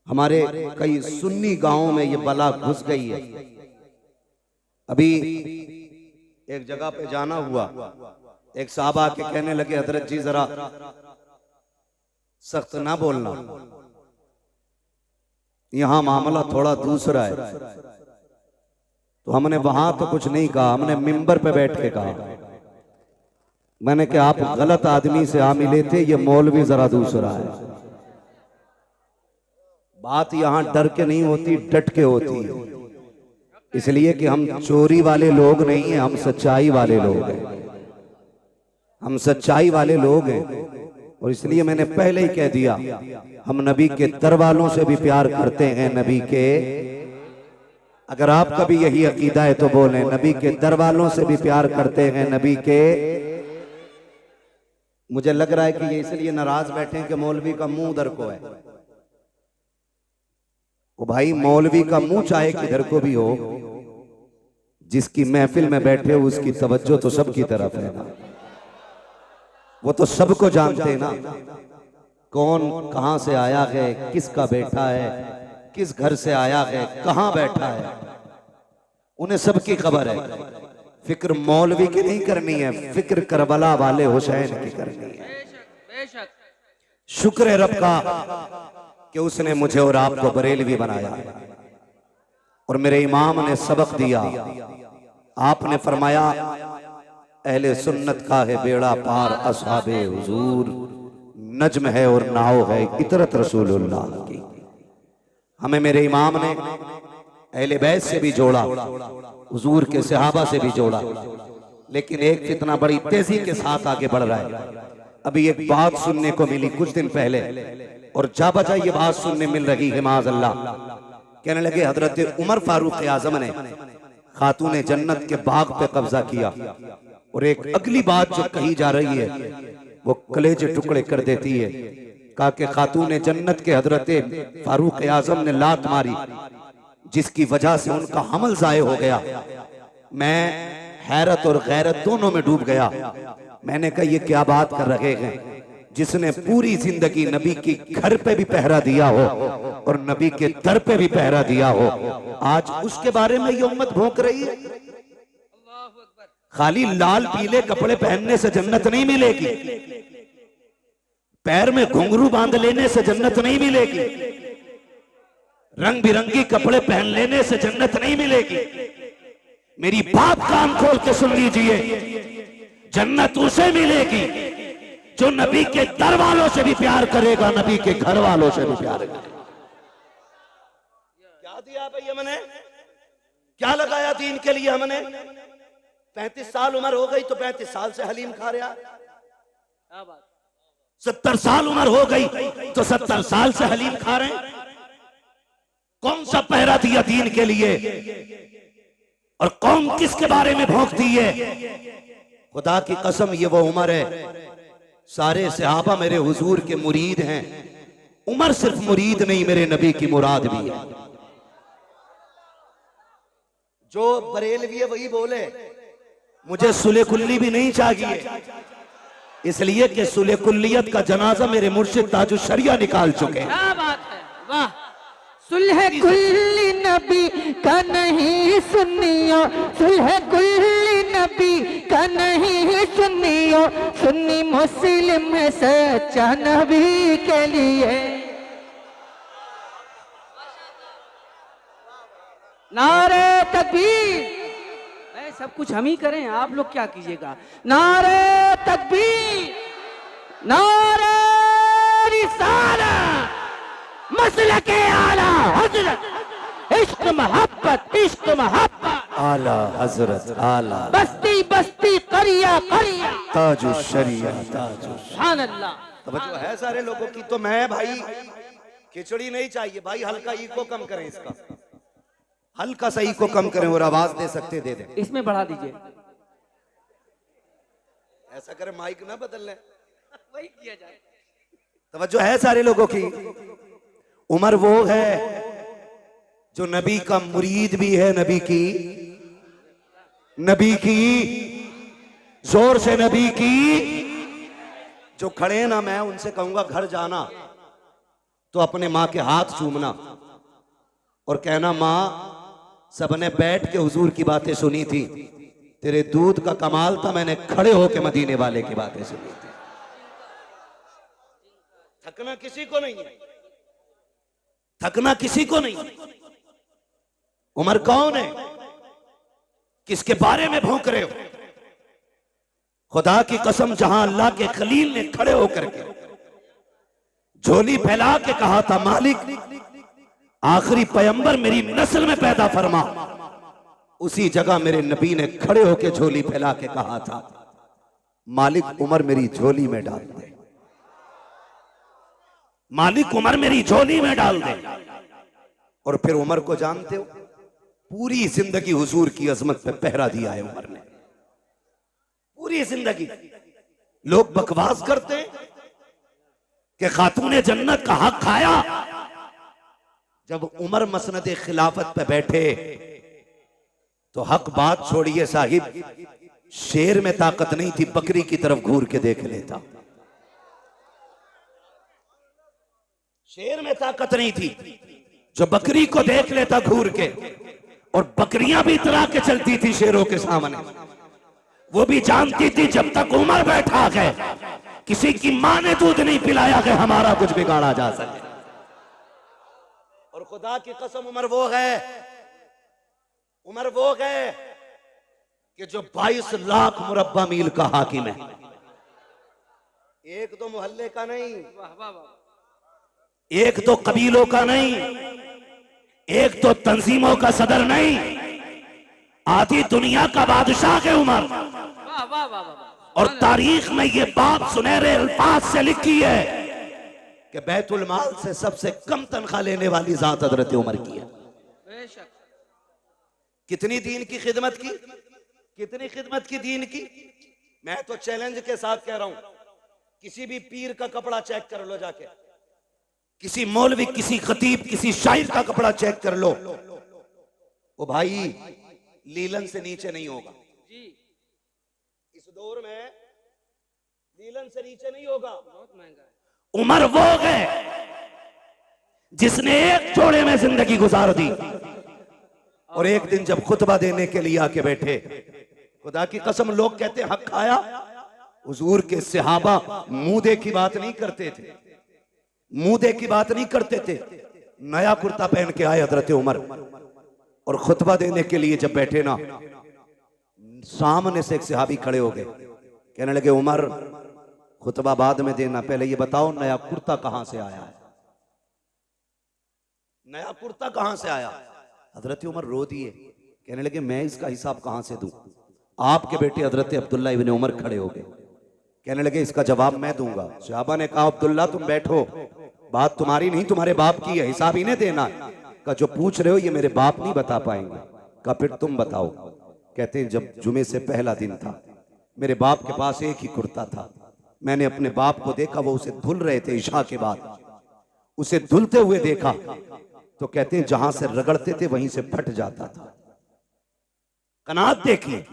हमारे कई सुन्नी गांवों में ये बला घुस गई है। अभी एक जगह पे जाना हुआ, एक साहब आके कहने लगे हजरत जी जरा सख्त ना बोलना, यहां मामला थोड़ा दूसरा है। तो हमने वहां तो कुछ नहीं कहा, हमने मिंबर पे बैठ के कहा, मैंने कहा आप गलत आदमी से आ मिले थे, ये मौलवी जरा दूसरा है। बात यहां डर के नहीं होती, डट के होती है, इसलिए कि हम चोरी वाले लोग नहीं हैं, हम सच्चाई वाले लोग हैं, हम सच्चाई वाले लोग हैं। और इसलिए मैंने पहले ही कह दिया, हम नबी के दर वालों से भी प्यार करते हैं। नबी के, अगर आपका भी यही अकीदा है तो बोलें, नबी के दर वालों से भी प्यार करते हैं। नबी के, मुझे लग रहा है कि ये इसलिए नाराज बैठे हैं कि मौलवी का मुंह उधर को है। वो भाई मौलवी का मुंह चाहे किधर को भी हो, जिसकी महफिल में बैठे हो उसकी तवज्जो तो सबकी तरफ है ना, वो तो सबको जानते हैं ना, कौन कहां से आया है, किसका बेटा है, किस घर से आया है, कहां बैठा है, उन्हें सबकी खबर है। फिक्र मौलवी की नहीं करनी है, फिक्र करबला वाले हुसैन की करनी है। शुक्र है रब का कि उसने मुझे और आपको बरेलवी बनाया और मेरे इमाम ने सबक दिया। आपने फरमाया अहले सुन्नत का है बेड़ा पार, असहाबे हुजूर नज्म है और नाव है इतरत रसूलुल्लाह की। हमें मेरे इमाम ने अहले बैत से भी जोड़ा, हुजूर के सहाबा से भी जोड़ा, लेकिन एक फितना बड़ी तेजी के साथ आगे बढ़ रहा है। अभी एक बात सुनने को मिली कुछ दिन पहले, और जा बजा ये बात सुनने मिल रही है माज़अल्लाह। कहने लगे हजरत उमर फारूक आजम ने खातून जन्नत के बाग पे कब्जा किया, और एक अगली बात जो कही जा रही है वो कलेजे टुकड़े कर देती है। कहा कि खातून जन्नत के हजरत फारूक आजम ने लात मारी, जिसकी वजह से उनका हमल जाये हो गया। मैं हैरत और गैरत दोनों में डूब गया। मैंने कहा ये क्या बात कर रहे हैं, जिसने पूरी जिंदगी नबी की घर पे भी पहरा दिया हो और नबी के दर पे भी पहरा दिया हो, आज उसके बारे में ये उम्मत भौंक रही है। खाली लाल पीले कपड़े पहनने से जन्नत नहीं मिलेगी, पैर में घुंघरू बांध लेने से जन्नत नहीं मिलेगी, रंग बिरंगी कपड़े पहन लेने से जन्नत नहीं मिलेगी। मेरी बात कान खोल के सुन लीजिए, जन्नत उसे मिलेगी जो नबी के दर वालों से भी प्यार करेगा, नबी के घर वालों से भी प्यार करेगा। क्या दिया भाई हमने, क्या लगाया दीन के लिए हमने। 35 साल उम्र हो गई तो 35 साल से हलीम खा रहा, 70 साल उम्र हो गई तो 70 साल से हलीम खा रहे हैं। कौन सा पहरा दिया दीन के लिए, और कौन किसके बारे में भौंकती है। खुदा की कसम ये वो उम्र है, सारे सहाबा मेरे हुजूर के मुरीद हैं। उमर सिर्फ मुरीद नहीं, मेरे नबी की मुराद भी है। जो बरेलवी है वही बोले मुझे सुले कुल्ली भी नहीं चाहिए, इसलिए कि सुले कुल्लियत का जनाजा मेरे मुर्शिद ताजुश शरिया निकाल चुके हैं। क्या बात है, वाह। सुलह कुल्ली नबी का नहीं सुनियो, सुलह कुल्ली नबी का नहीं सुनियो, सुन्नी मुस्लिम है सच्चा नबी के लिए। नारे तकबीर। सब कुछ हम ही करें, आप लोग क्या कीजिएगा। नारे तकबीर, नारे रिसालत, मसलके आला हजरत, इश्क मोहब्बत, इश्क मोहब्बत, आला हजरत, आला बस्ती बस्ती करिया करिया, ताजुश शरिया, ताजुश। सुभान अल्लाह। तवज्जो है सारे लोगों की। तो मैं भाई खिचड़ी नहीं चाहिए भाई, हल्का इको कम करें, इसका हल्का सा इको कम करें, और आवाज दे सकते दे दें, इसमें बढ़ा दीजिए। ऐसा करें माइक ना बदल लें, वही किया जाए। तवज्जो है सारे लोगों की। उमर वो है जो नबी का मुरीद भी है, नबी की जोर से नबी की। जो खड़े ना, मैं उनसे कहूंगा घर जाना, तो अपने माँ के हाथ चूमना और कहना, माँ सबने बैठ के हुजूर की बातें सुनी थी, तेरे दूध का कमाल था, मैंने खड़े होके मदीने वाले की बातें सुनी थी। थकना किसी को नहीं है, थकना किसी को नहीं। उमर कौन है, किसके बारे में भौंक रहे हो? खुदा की कसम, जहां अल्लाह के खलील ने खड़े होकर के झोली फैला के कहा था, मालिक आखिरी पैगंबर मेरी नस्ल में पैदा फरमा, उसी जगह मेरे नबी ने खड़े होकर झोली फैला के कहा था, मालिक उमर मेरी झोली में डाल दे, मालिक उमर मेरी झोली में डाल दे। और फिर उमर को जानते हो, पूरी जिंदगी हुजूर की अजमत पे पहरा दिया है उमर ने, पूरी जिंदगी। लोग बकवास करते हैं कि खातूने जन्नत का हक खाया। जब उमर मसनद खिलाफत पे बैठे तो हक बात छोड़िए साहिब, शेर में ताकत नहीं थी, बकरी की तरफ घूर के देख लेता। शेर में ताकत नहीं थी जो बकरी को देख लेता घूर के, और बकरियां भी इतरा के चलती थी शेरों के सामने। वो भी जानती थी जब तक उमर बैठा है, किसी की मां ने दूध नहीं पिलाया कि हमारा कुछ बिगाड़ा जा सके। और खुदा की कसम, उमर वो है, उमर वो है कि जो 22 लाख मुरब्बा मील का हाकिम है। एक तो मोहल्ले का नहीं, एक तो कबीलों का नहीं, एक तो तंजीमों का सदर नहीं, आधी दुनिया का बादशाह है उमर। और तारीख में ये बात सुनहरे अल्फाज से लिखी है कि बैतुल माल से सबसे कम तनख्वाह लेने वाली जात हजरत उमर की है। कितनी दीन की खिदमत की, कितनी खिदमत की दीन की। मैं तो चैलेंज के साथ कह रहा हूं, किसी भी पीर का कपड़ा चेक कर लो जाके, किसी मौलवी, किसी खतीब, किसी शायर का कपड़ा चेक कर लो, वो भाई लीलन से नीचे नहीं होगा। इस दौर में लीलन से नीचे नहीं होगा। बहुत महंगा। उमर वो है जिसने एक जोड़े में जिंदगी गुजार दी, और एक दिन जब खुतबा देने के लिए आके बैठे, खुदा की कसम लोग कहते हक खाया। हुजूर के सहाबा मुंह की बात नहीं करते थे, मुंह की बात नहीं करते थे। नया कुर्ता पहन के आए हजरत उमर, और खुतबा देने के लिए जब बैठे ना, सामने से एक सहाबी खड़े हो गए, कहने लगे उमर खुतबा बाद में देना, पहले ये बताओ नया कुर्ता कहां से आया है, नया कुर्ता कहां से आया। हजरत उमर रो दिए, कहने लगे मैं इसका हिसाब कहां से दूं। आपके बेटे हजरत अब्दुल्ला इब्ने उमर खड़े हो गए, कहने लगे इसका जवाब मैं दूंगा। सहाबा ने कहा अब्दुल्ला तुम बैठो, बात तुम्हारी नहीं तुम्हारे बाप की है, हिसाब इन्हें देना। का जो पूछ रहे हो ये मेरे बाप नहीं बता पाएंगे। का फिर तुम बताओ। कहते हैं जब जुमे से पहला दिन था, मेरे बाप के पास एक ही कुर्ता था, मैंने अपने बाप को देखा, वो उसे धुल रहे थे इशा के बाद, उसे धुलते हुए देखा तो कहते हैं जहां से रगड़ते थे वहीं से फट जाता था। कनात देखी,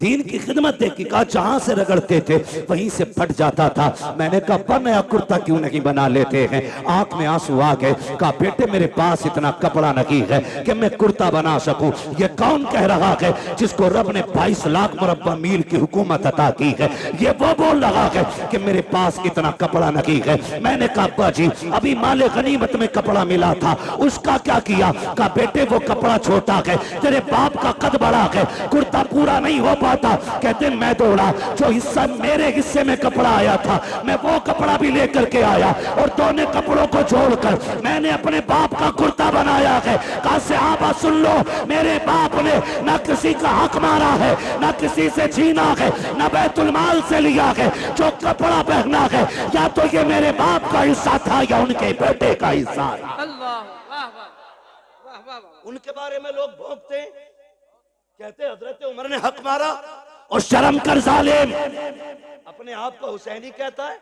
दीन की खिदमत देखी, कहा जहां से रगड़ते थे वहीं से फट जाता था। मैंने कहा नया कुर्ता क्यों नहीं बना लेते हैं। आंख में आंसू आ गए, कहा बेटे मेरे पास इतना कपड़ा नहीं है कि मैं कुर्ता बना सकूं। ये कौन कह रहा है जिसको रब ने 22 लाख मुरब्बा मील की हुकूमत अता की है, ये वो बोल रहा है कि मेरे पास इतना कपड़ा नहीं है। मैंने कहा अब्बा जी अभी माले गनीमत में कपड़ा मिला था, उसका क्या किया। कहा बेटे वो कपड़ा छोटा है, तेरे बाप का कद बड़ा है, कुर्ता पूरा नहीं हो पाता। कहते मैं दौड़ा, जो हिस्सा मेरे हिस्से में कपड़ा आया था मैं वो कपड़ा भी लेकर के आया, और दोनों कपड़ों को जोड़कर मैंने अपने बाप का कुर्ता बनाया है। कहा सहाबा सुन लो, मेरे बाप ने ना किसी का हक मारा है, ना किसी से छीना है, ना बैतुल माल से लिया है। जो कपड़ा पहना है या तो ये मेरे बाप का हिस्सा था या उनके बेटे का हिस्सा था। उनके बारे में लोग भोंकते, कहते हजरत उमर ने हक मारा। और शर्म कर जालिम, अपने आप को हुसैनी कहता है,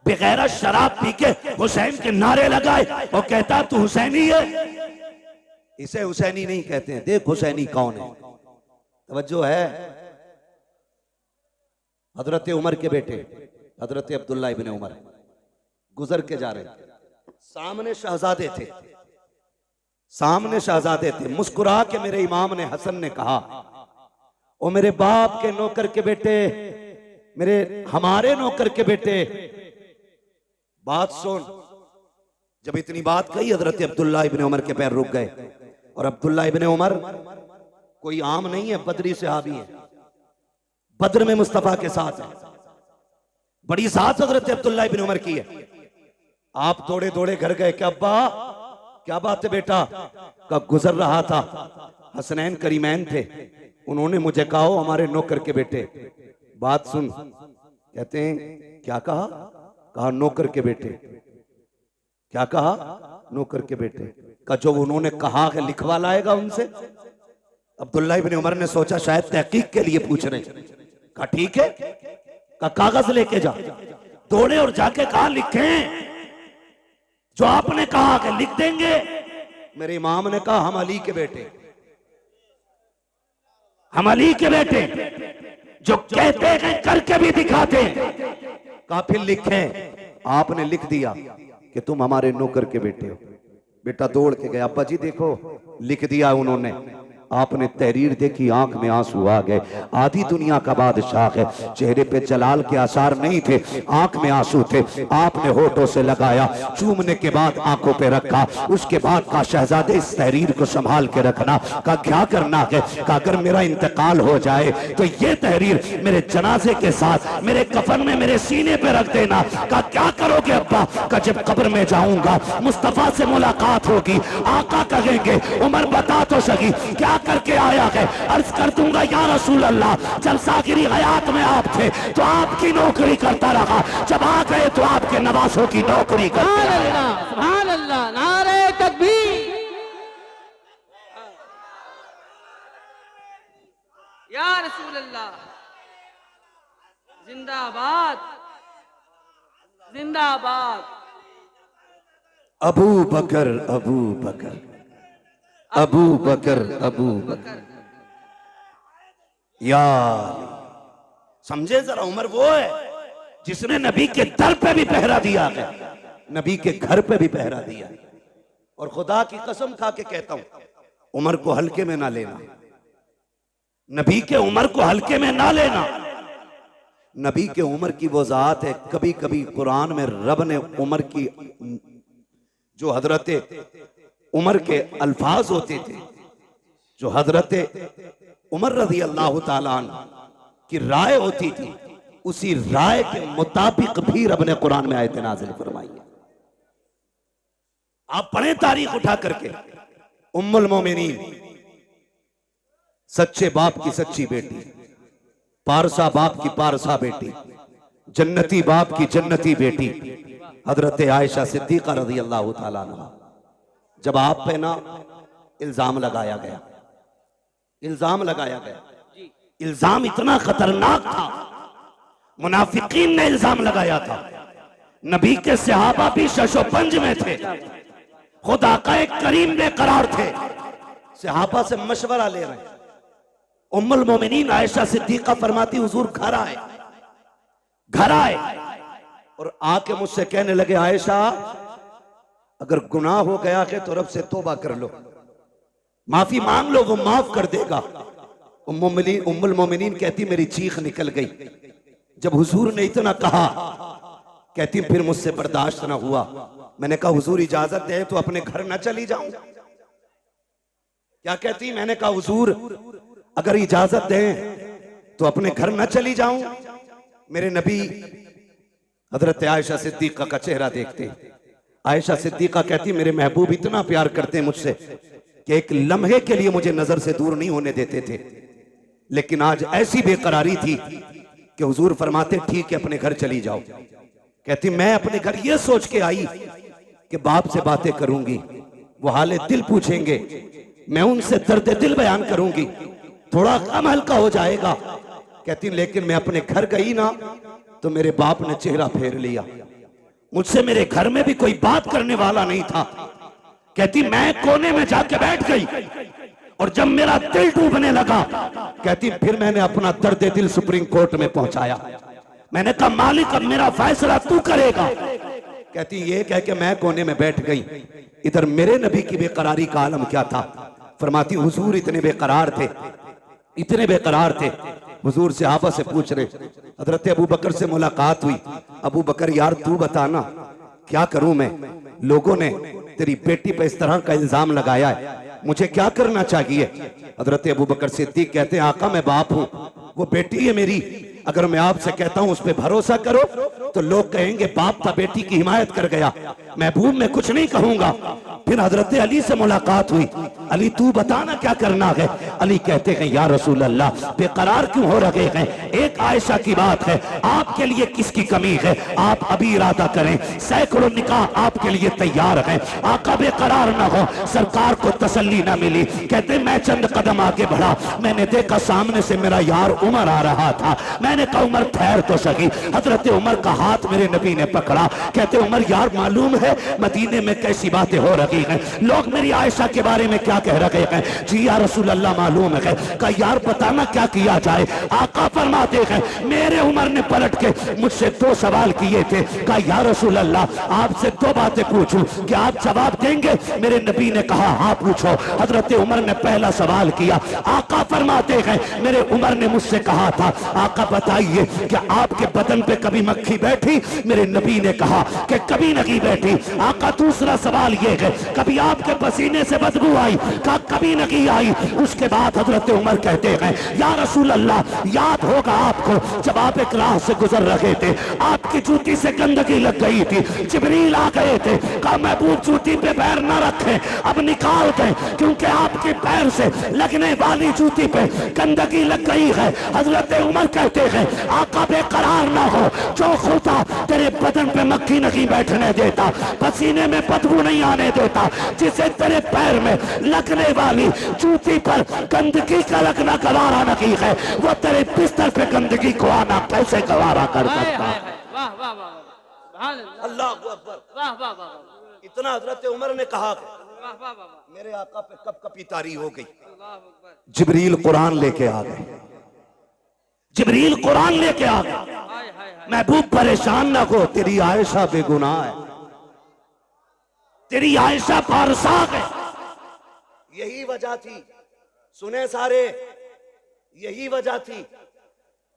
बगैर शराब पी के हुसैन के नारे लगाए और कहता तू हुसैनी है। इसे हुसैनी नहीं कहते हैं। देख हुसैनी कौन है, तवज्जो है। हजरत उमर के बेटे हजरत अब्दुल्ला इब्ने उमर गुजर के जा रहे, सामने शहजादे थे, सामने शहजादे थे। मुस्कुरा के मेरे इमाम ने हसन ने कहा, ओ मेरे बाप के नौकर के बेटे, मेरे हमारे नौकर के बेटे, बात सुन। जब इतनी बात कही हजरत अब्दुल्ला इब्ने उमर के पैर रुक गए। और अब्दुल्ला इब्ने उमर कोई आम नहीं है, बदरी सहाबी है, बद्र में मुस्तफा के साथ है, बड़ी साथ हजरत अब्दुल्ला इब्ने उमर की है। आप दौड़े दौड़े घर गए कि अब्बा क्या बात है बेटा? का गुजर रहा था, हसनैन करीमैन थे, उन्होंने मुझे कहा हमारे नौकर के बेटे। बात सुन, कहते हैं क्या कहा? कहा नौकर के बेटे। क्या कहा? नौकर के बेटे का जो उन्होंने कहा है लिखवा लाएगा उनसे। अब्दुल्ला इब्ने उमर ने सोचा शायद तहकीक के लिए पूछ रहे। कहा ठीक है, का कागज लेके जा। दौड़े और जाके कहा लिखें, जो आपने कहा कि लिख देंगे। मेरे इमाम ने कहा हम अली के बेटे, हम अली के बेटे, जो कहते हैं करके भी दिखाते हैं। कहा फिर लिखें। आपने लिख दिया कि तुम हमारे नौकर के बेटे हो। बेटा दौड़ के गया, अब्बा जी देखो लिख दिया उन्होंने। आपने तहरीर देखी, आंख में आंसू आ गए। आधी दुनिया का बादशाह है, चेहरे पे जलाल के आसार नहीं थे, आंख में आंसू थे। आपने होठों से लगाया, चूमने के बाद आंखों पे रखा। उसके बाद कहा शहजादे इस तहरीर को संभाल के रखना। कहा क्या करना है? कहा अगर मेरा इंतकाल हो जाए तो ये तहरीर मेरे जनाजे के साथ मेरे कफन में मेरे सीने पे रख देना। कहा क्या करोगे अब्बा? कहा जब कब्र में जाऊंगा मुस्तफा से मुलाकात होगी, आका कहेंगे उमर बता तो सही क्या करके आया है? अर्ज कर दूंगा या रसूल अल्लाह, जब सागिरी हयात में आप थे तो आपकी नौकरी करता रहा, जब आ गए तो आपके नवासों की नौकरी करता रहा। सुभान अल्लाह, नारे तकबीर, या रसूल अल्लाह, जिंदाबाद जिंदाबाद। अबू बकर अबू बकर अबू बकर अबू बकर, यार समझे जरा, उमर वो है जिसने नबी के दर पे भी पहरा दिया है, नबी के घर पे भी पहरा दिया। और खुदा की कसम खा के कहता हूं उमर को हल्के में ना लेना, नबी के उमर को हल्के में ना लेना। नबी के उमर की वो जात है, कभी कभी कुरान में रब ने उमर की जो हजरत उमर के अल्फाज होते थे, जो हजरत उमर रज़ी अल्लाह ताला अन्हु की राय होती थी, उसी राय के मुताबिक भी रब ने कुरान में आयत नाज़िल फरमाई है। आप पढ़ें तारीख उठा करके, उम्मुल मोमिनीन, सच्चे बाप की सच्ची बेटी, पारसा बाप की पारसा बेटी, जन्नती बाप की जन्नती बेटी, हजरत आयशा सिद्दीका रज़ी अल्लाह ताला अन्हा। जब आप पे ना इल्जाम लगाया गया, इल्जाम लगाया गया, इल्जाम इतना खतरनाक था, मुनाफिकीन ने इल्जाम लगाया था। नबी के सहाबा भी शशोपंज में थे, खुद आका एक करीम बेकरार थे, सहाबा से मशवरा ले रहे हैं। उम्मुल मोमिनीन आयशा सिद्दीका फरमाती हुजूर घर आए, घर आए और आके मुझसे कहने लगे आयशा अगर गुनाह हो गया है तो रब से तौबा कर लो, माफी मांग लो, वो माफ कर देगा। उम्मुल मोमिनीन कहती मेरी चीख निकल गई जब हुजूर ने इतना कहा। कहती फिर मुझसे बर्दाश्त ना हुआ, मैंने कहा हुजूर इजाजत दे तो अपने घर ना चली जाऊं। क्या कहती? मैंने कहा हुजूर अगर इजाजत दें तो अपने घर ना चली जाऊं। मेरे नबी हजरत आयशा सिद्दीका का चेहरा देखते, आयशा सिद्दीका कहती मेरे महबूब इतना प्यार करते हैं मुझसे कि एक लम्हे के लिए मुझे नजर से दूर नहीं होने देते थे, लेकिन आज ऐसी बेकरारी थी कि हुजूर फरमाते ठीक है अपने घर चली जाओ। कहती मैं अपने घर ये सोच के आई कि बाप से बातें करूंगी, वो हाले दिल पूछेंगे, मैं उनसे दर्द दिल बयान करूंगी, थोड़ा कम हल्का हो जाएगा। कहती लेकिन मैं अपने घर गई ना तो मेरे बाप ने चेहरा फेर लिया, मुझसे मेरे घर में भी कोई बात करने वाला नहीं था। कहती मैं कोने में जाके बैठ गई और जब मेरा दिल डूबने लगा, कहती फिर मैंने अपना दर्द दिल सुप्रीम कोर्ट में पहुंचाया। मैंने कहा मालिक अब मेरा फैसला तू करेगा। कहती ये कह के मैं कोने में बैठ गई। इधर मेरे नबी की बेकरारी का आलम क्या था। फरमाती हुजूर इतने बेकरार थे, इतने बेकरार थे। हुजूर सहाबा से पूछ रहे, हजरत अबू बकर से मुलाकात हुई। अबू बकर यार तू बताना क्या करूं मैं, लोगों ने तेरी बेटी पे इस तरह का इल्जाम लगाया है, मुझे क्या करना चाहिए। हजरत अबू बकर सिद्दीक कहते हैं आका मैं बाप हूं, वो बेटी है मेरी, अगर मैं आपसे कहता हूं उस पर भरोसा करो तो लोग कहेंगे बाप था बेटी की हिमायत कर गया, महबूब मैं कुछ नहीं कहूंगा। फिर हजरत अली से मुलाकात हुई, अली तू बताना क्या करना है। अली कहते हैं या रसूल अल्लाह बेकरार क्यों हो रहे हैं, एक आयशा की बात है, आपके लिए किसकी कमी है, आप अभी इरादा करें, सैकड़ों निकाह आपके लिए तैयार हैं, आका बेकरार ना हो। सरकार को तसल्ली ना मिली, कहते मैं चंद कदम आगे बढ़ा, मैंने देखा सामने से मेरा यार उमर आ रहा था, मैंने कहा उमर ठहर तो सकी। हजरत उमर का हाथ मेरे नबी ने पकड़ा, कहते उमर यार मालूम है मदीने में कैसी बातें हो रही हैं, लोग मेरी आयशा के बारे में क्या कह रहे हैं। जी या रसूल अल्लाह मालूम है। कहा यार बताना क्या किया जाए। आका फरमाते हैं मेरे उमर ने पलट के मुझसे 2 सवाल किए थे। कहा या रसूल अल्लाह आपसे 2 बातें पूछूं, क्या आप जवाब देंगे। मेरे नबी ने कहा हाँ पूछो। हजरत उमर ने पहला सवाल किया। आका फरमाते हैं मेरे उमर ने मुझसे कहा था आका बताइए क्या आपके बदन पे कभी मक्खी बैठी। मेरे नबी ने कहा कि कभी नहीं बैठी। आका दूसरा सवाल ये है कभी आपके पसीने से बदबू आई। कहा कभी नहीं आई। उसके बाद हजरत उमर कहते हैं या रसूल अल्लाह याद होगा आपको जब आप एक राह से गुजर रहे थे, आपकी जूती से गंदगी लग गई थी, जिब्रील आ गए थे, कहा महबूब जूती पे पैर न रखें, अब निकाल दें क्योंकि आपके पैर से लगने वाली जूती पे गंदगी लग गई है। हजरत उमर कहते हैं आका बेकरार ना हो, जो खुदा तेरे बदन पे मक्खी नहीं बैठने देता, पसीने में बदबू नहीं आने देता, जिसे तेरे पैर में लगने वाली जूती पर गंदगी का लगना गवारा नहीं है, वो तेरे बिस्तर पे गंदगी को आना कैसे गवारा कर सकता। वाह वाह वाह अल्लाह अकबर। वाह वाह वाह इतना हजरत उमर ने कहा वाह वाह मेरे आका पे कब कपी तारी हो गई। वाह। जिब्रील कुरान लेके आ गए, जिब्रील कुरान लेके आ गए। महबूब परेशान ना हो, तेरी आयशा बेगुनाह है, तेरी आयशा पारसाक है। यही वजह थी, सुने सारे, यही वजह थी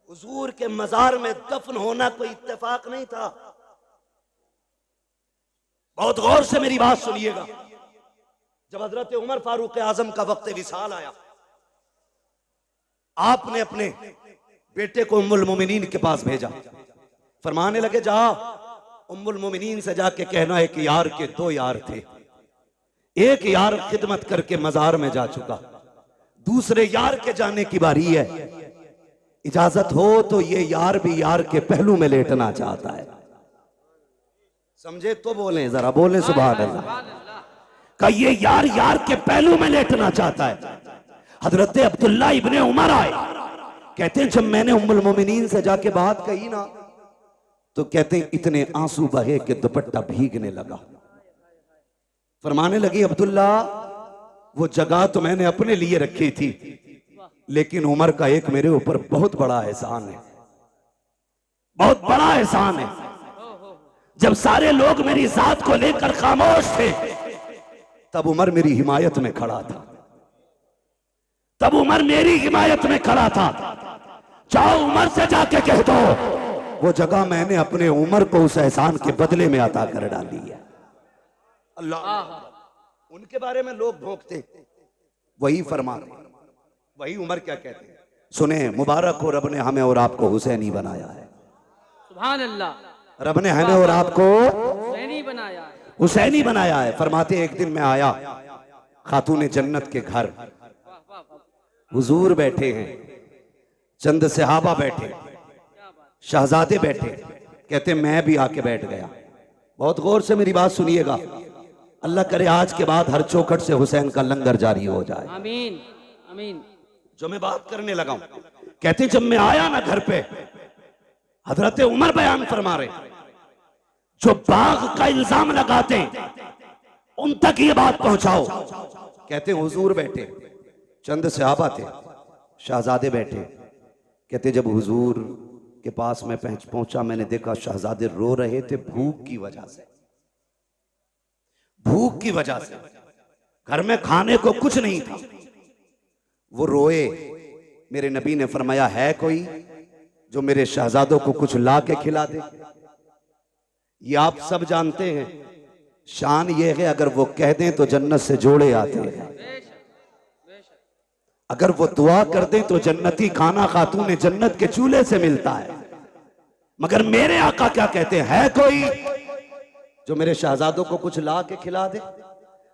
हुजूर के मजार में दफन होना कोई इत्तेफाक नहीं था। बहुत गौर से मेरी बात सुनिएगा। जब हजरत उमर फारूक आजम का वक्त विसाल आया, आपने अपने बेटे को उम्मुल मोमिनीन के पास भेजा, फरमाने लगे जा उम्मुल मोमिनीन से जाके कहना है कि यार के 2 यार थे, एक यार खिदमत करके मजार में जा चुका, दूसरे यार के जाने की बारी है, इजाजत हो तो ये यार भी यार के पहलू में लेटना चाहता है। समझे तो बोले, जरा बोले सुभान अल्लाह। का ये यार यार के पहलू में लेटना चाहता है। हजरत अब्दुल्ला इब्ने उमर आए, कहते हैं जब मैंने उम्मुल मोमिनीन से जाके बात कही ना, तो कहते हैं इतने आंसू बहे कि दुपट्टा भीगने लगा। फरमाने लगी अब्दुल्ला वो जगह तो मैंने अपने लिए रखी थी, लेकिन उमर का एक मेरे ऊपर बहुत बड़ा एहसान है, बहुत बड़ा एहसान है। जब सारे लोग मेरी जात को लेकर खामोश थे, तब उमर मेरी हिमायत में खड़ा था, तब उमर मेरी हिमायत में खड़ा था। जाओ उमर से जाके कह दो वो जगह मैंने अपने उमर को उस एहसान के बदले में अता कर डाली है। अल्लाह उनके बारे में लोग भोंकते, वही फरमाते, वही उमर क्या कहते हैं। सुने, मुबारक हो रब ने हमें और आपको हुसैनी बनाया है। सुभान अल्लाह, रब ने हमें और आपको हुसैनी बनाया है, हुसैनी बनाया है। फरमाते एक दिन मैं आया खातून जन्नत के घर, हुजूर बैठे हैं, चंद सहाबा बैठे, शहजादे बैठे, कहते मैं भी आके बैठ गया। बहुत गौर से मेरी बात सुनिएगा, अल्लाह करे आज के बाद हर चौखट से हुसैन का लंगर जारी हो जाए। आमीन आमीन। जो मैं बात करने लगा हूं, कहते जब मैं आया ना घर पे, हजरत उमर बयान फरमा रहे, जो बाग का इल्जाम लगाते उन तक ये बात पहुंचाओ। कहते हुजूर बैठे, चंद सहाबा थे, शहजादे बैठे, कहते जब हुजूर के पास मैं पहुंचा, मैंने देखा शहजादे रो रहे थे भूख की वजह से। भूख की वजह से, घर में खाने को कुछ नहीं था, वो रोए। मेरे नबी ने फरमाया, है कोई जो मेरे शहजादों को कुछ ला के खिला दे? ये आप सब जानते हैं, शान ये है अगर वो कह दें तो जन्नत से जोड़े आते हैं, अगर वो दुआ कर दें तो जन्नती खाना खातून जन्नत के चूल्हे से मिलता है। मगर मेरे आका क्या कहते हैं, है कोई जो मेरे शहजादों को कुछ ला के खिला दे?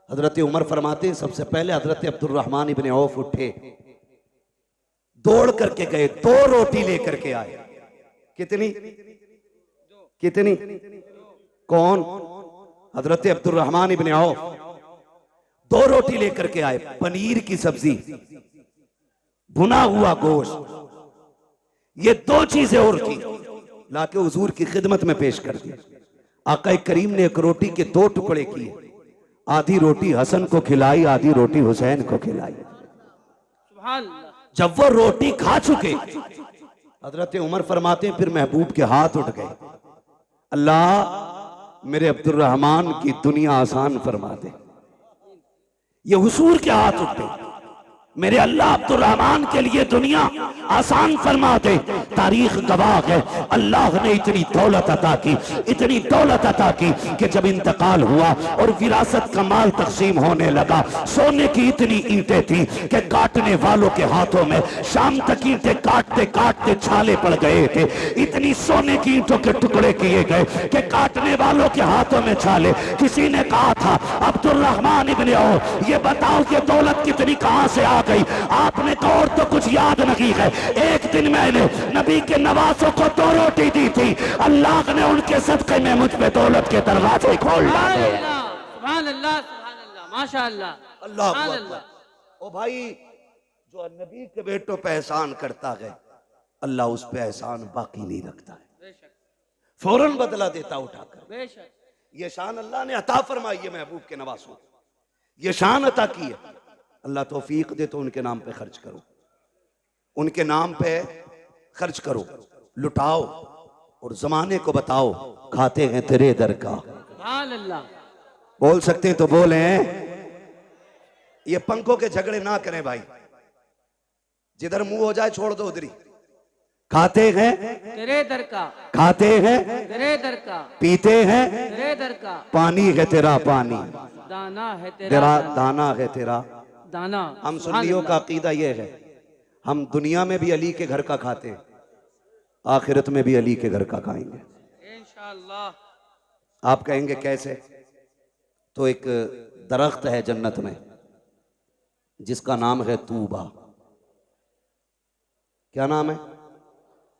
हजरत उमर फरमाते हैं, सबसे पहले हजरत अब्दुर्रहमान इब्ने औफ उठे, दौड़ करके गए, 2 रोटी लेकर के आए। कितनी कितनी? कौन? हजरत अब्दुर्रहमान इब्ने औफ 2 रोटी लेकर के आए, पनीर की सब्जी, भुना हुआ गोश्त, ये 2 चीजें और थी, लाके हुजूर की खिदमत में पेश कर दी। आका करीम ने एक रोटी के 2 टुकड़े किए, आधी रोटी हसन को खिलाई, आधी रोटी हुसैन को खिलाई। जब वो रोटी खा चुके, हजरत उमर फरमाते हैं, फिर महबूब के हाथ उठ गए, अल्लाह मेरे अब्दुर्रहमान की दुनिया आसान फरमा दे। ये हुजूर के हाथ उठे, मेरे अल्लाह अब्दुर्रहमान के लिए दुनिया आसान फरमा दे। तारीख गवाह है, अल्लाह ने इतनी दौलत अता की, इतनी दौलत अता की कि जब इंतकाल हुआ और विरासत का माल तकसीम होने लगा, सोने की इतनी ईंटें थी कि काटने वालों के हाथों में शाम तक ईंटें काटते काटते छाले पड़ गए थे। इतनी सोने की ईंटों के टुकड़े किए गए कि काटने वालों के हाथों में छाले। किसी ने कहा था, अब्दुर्रहमान इब्ने औफ, ये बताओ कि दौलत कितनी कहां से आ गई? आपने तो और तो कुछ याद नहीं है, एक दिन मैंने नबी के नवासों को 2 रोटी दी थी, अल्लाह ने उनके सदके में मुझ पे दौलत के दरवाजे खोल डाले। सुभान अल्लाह, सुभान अल्लाह, माशाअल्लाह, अल्लाह अल्लाह। ओ भाई, जो नबी के बेटों पे एहसान करता है, अल्लाह उस पे एहसान बाकी नहीं रखता है, फौरन बदला देता उठाकर। ये शान अल्लाह ने अता फरमाई है महबूब के नवासों, ये शान अता की है। अल्लाह तौफीक दे तो उनके नाम पे खर्च करो, उनके नाम पे खर्च करो, लुटाओ और जमाने को बताओ, खाते हैं तेरे दर का। बोल सकते हैं तो बोले। ये पंखों के झगड़े ना करें भाई, जिधर मुंह हो जाए छोड़ दो उधरी। खाते हैं तेरे दर का, खाते हैं तेरे दर का, पीते हैं तेरे दर का, पानी है तेरा पानी, दाना है तेरा दाना है तेरा दाना। हम सुन्नियों का अकीदा यह है, हम दुनिया में भी अली के घर का खाते हैं, आखिरत में भी अली के घर का खाएंगे इंशाअल्लाह। आप कहेंगे कैसे? तो एक दरख्त है जन्नत में जिसका नाम है तूबा। क्या नाम है?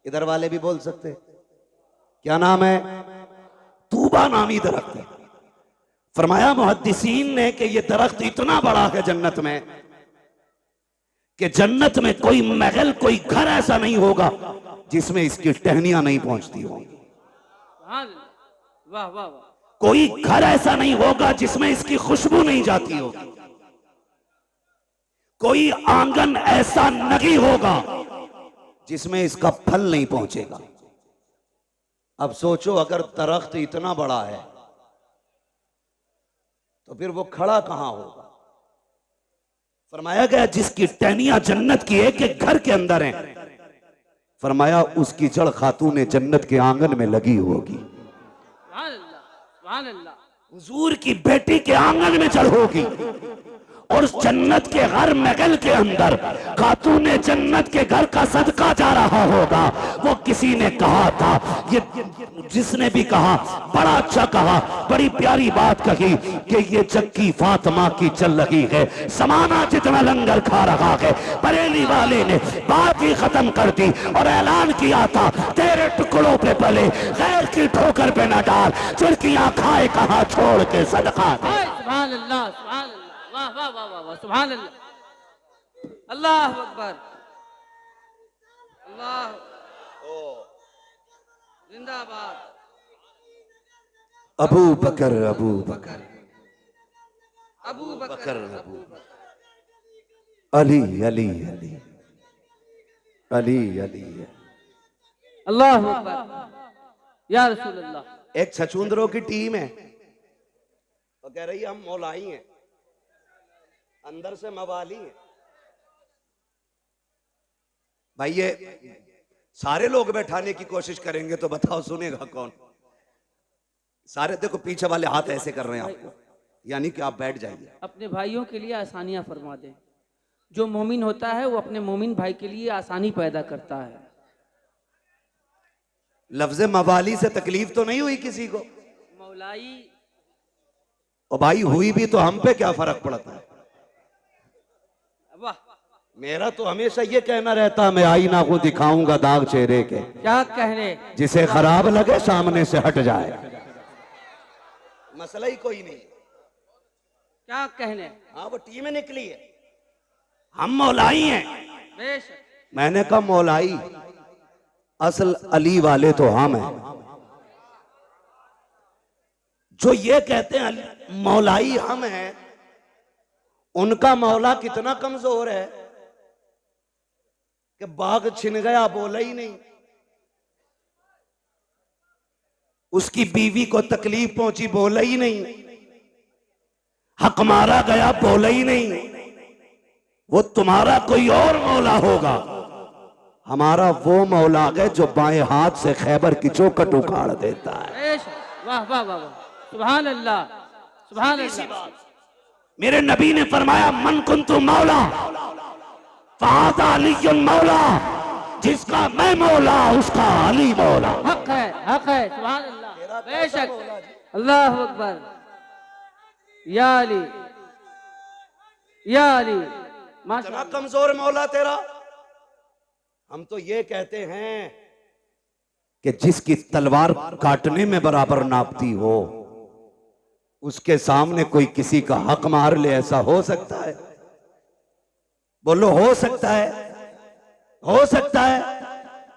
इधर वाले भी बोल सकते हैं, क्या नाम है? तूबा नामी दरख्त है। फरमाया मुहद्दिसीन ने कि यह दरख्त इतना बड़ा है जन्नत में कि जन्नत में कोई महल, कोई घर ऐसा नहीं होगा जिसमें इसकी टहनियां नहीं पहुंचती होंगी। वाह वाह वाह। कोई घर ऐसा नहीं होगा जिसमें इसकी खुशबू नहीं जाती होगी, कोई आंगन ऐसा नहीं होगा जिसमें इसका फल नहीं पहुंचेगा। अब सोचो, अगर दरख्त इतना बड़ा है तो फिर वो खड़ा कहां होगा? फरमाया गया जिसकी टहनियां जन्नत की एक एक घर के अंदर हैं, फरमाया उसकी जड़ खातून जन्नत के आंगन में लगी होगी। हुजूर की बेटी के आंगन में जड़ होगी और जन्नत के हर महल के अंदर खातून जन्नत के घर का सदका जा रहा होगा। वो किसी ने कहा था, ये जिसने भी कहा बड़ा अच्छा कहा, बड़ी प्यारी बात कही कि ये जक्की फातिमा की चल रही है, समाना जितना लंगर खा रहा है। बरेली वाले ने बात ही खत्म कर दी और ऐलान किया था, तेरे टुकड़ों पे पले गैर की ठोकर पे न डाल, चिड़कियां खाए कहा छोड़ के सदका। सुभान अल्लाह, सुभान अल्लाह, वाह वाह वाह वाह वाह, सुभान अल्लाह, अल्लाह अकबर, अल्लाह जिंदाबाद। अबू बकर अबू बकर अबू बकर अबू अली अली अली अली अली। अल्लाह अकबर, या रसूल अल्लाह। एक छछूंदरों की टीम है, तो कह रही है हम मौलाई हैं, अंदर से मवाली हैं। भाई ये सारे लोग बैठाने की कोशिश करेंगे तो बताओ सुनेगा कौन? सारे देखो पीछे वाले हाथ ऐसे कर रहे हैं आपको, यानी कि आप बैठ जाइए। अपने भाइयों के लिए आसानियां फरमा दें। जो मोमिन होता है वो अपने मोमिन भाई के लिए आसानी पैदा करता है। लफ्ज मवाली से तकलीफ तो नहीं हुई किसी को? मौलाई और भाई हुई भी तो हम पे क्या फर्क पड़ता है? वाह, मेरा तो हमेशा ये कहना रहता, मैं आईना को दिखाऊंगा दाग चेहरे के, क्या कहने, जिसे खराब लगे सामने से हट जाए। मसला ही कोई नहीं। क्या कहने। हाँ वो टीम निकली है, हम मौलाई हैं। बेशक। मैंने कहा मौलाई, असल अली वाले तो हम हैं। जो ये कहते हैं मौलाई हम हैं, उनका मौला कितना कमजोर है कि बाघ छिन गया बोला ही नहीं, उसकी बीवी को तकलीफ पहुंची बोला ही नहीं, हक मारा गया बोला ही नहीं। वो तुम्हारा कोई और मौला होगा, हमारा वो मौला है जो बाएं हाथ से खैबर की चौखट उखाड़ देता है। बेशक। वाह वाह वाह वाह, सुभान अल्लाह, सुभान अल्लाह। मेरे नबी ने फरमाया मन कुन्तु मौला फ़हाज़ा अलीयुन मौला, जिसका मैं मौला उसका अली मौला। हक है, हक है, सुभान अल्लाह। बेशक। अल्लाह अकबर। या अली, या अली, इतना माशाअल्लाह। कमजोर मौला तेरा। हम तो ये कहते हैं कि जिसकी तलवार काटने में बराबर नापती हो, उसके सामने कोई किसी का हक मार ले, ऐसा हो सकता है? बोलो हो सकता है? हो सकता है?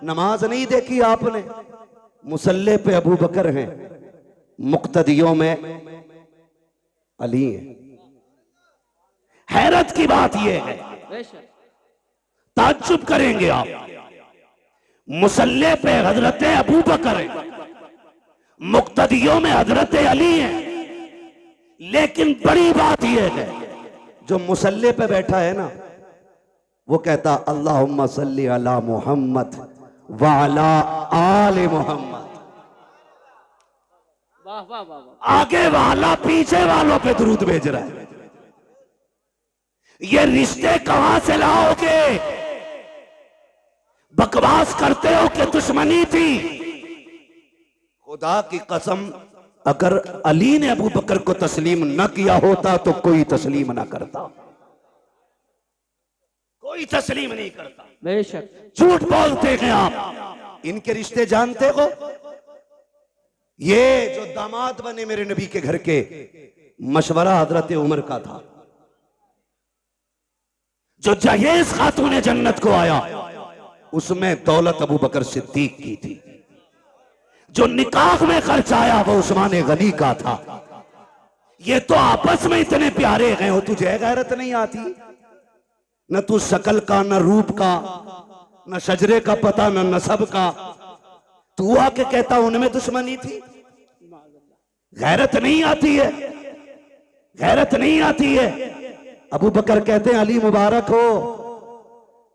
नमाज नहीं देखी आपने? मुसल्ले पे अबू बकर हैं, मुक्तदियों में अली हैं। हैरत की बात यह है, बेशक। ताज्जुब करेंगे आप, मुसल्ले पे हजरत अबू बकर हैं, मुक्तदियों में हजरत अली हैं। लेकिन बड़ी बात यह है, जो मुसल्ले पे बैठा है ना, वो कहता अल्लाहुम्मा सल्ली अला मुहम्मद व अला आले मुहम्मद। वाह वाह वाह वाह। आगे वाला पीछे वालों पे दुरूद भेज रहा है। ये रिश्ते कहां से लाओगे? बकवास करते हो कि दुश्मनी थी। खुदा की कसम, अगर अली ने अबू बकर को तस्लीम न किया होता तो कोई तस्लीम ना करता, कोई तस्लीम नहीं करता। बेशक। झूठ बोलते हैं आप। इनके रिश्ते जानते हो? ये जो दामाद बने मेरे नबी के घर के, मशवरा हजरत उमर का था। जो जहेज खातून जन्नत को आया, उसमें दौलत अबू बकर सिद्दीक की थी। जो निकाह में खर्च आया वो उस्मान गनी का था। ये तो आपस में इतने प्यारे हैं, हो तुझे गैरत नहीं आती? न तू शकल का, न रूप का, न शजरे का पता, न नसब का। तू आके कहता उनमें दुश्मनी थी। गैरत नहीं आती है, गैरत नहीं आती है। अबू बकर कहते हैं अली मुबारक हो,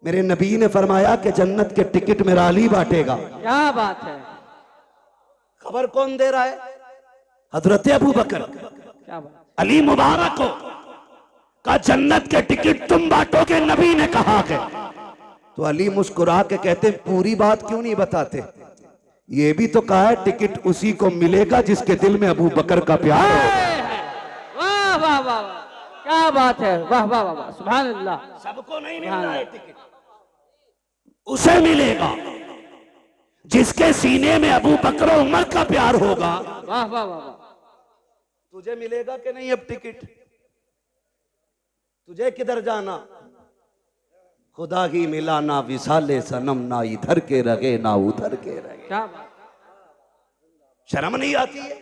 मेरे नबी ने फरमाया कि जन्नत के टिकट मेरा अली बांटेगा। क्या बात है। खबर कौन दे रहा है? हजरत अबू बकर। क्या बात। अली मुबारक हो का जन्नत के टिकट तुम बांटोगे, नबी ने कहा है। तो अली मुस्कुरा के कहते पूरी बात क्यों नहीं बताते? ये भी तो कहा है टिकट उसी को मिलेगा जिसके दिल में अबू बकर का प्यार हो। वाह वाह वाह वाह, क्या बात है। वाह वाह वाह वाह, सुभान अल्लाह। सबको नहीं मिल रहा है टिकट, उसे मिलेगा जिसके सीने में अबू बकर और उमर का प्यार होगा। वाह वाह वाह वाह। तुझे मिलेगा कि नहीं अब टिकट? तुझे किधर जाना? खुदा ही मिला ना विसाले सनम, ना इधर के रगे ना उधर के रगे। क्या बात। शर्म नहीं आती है?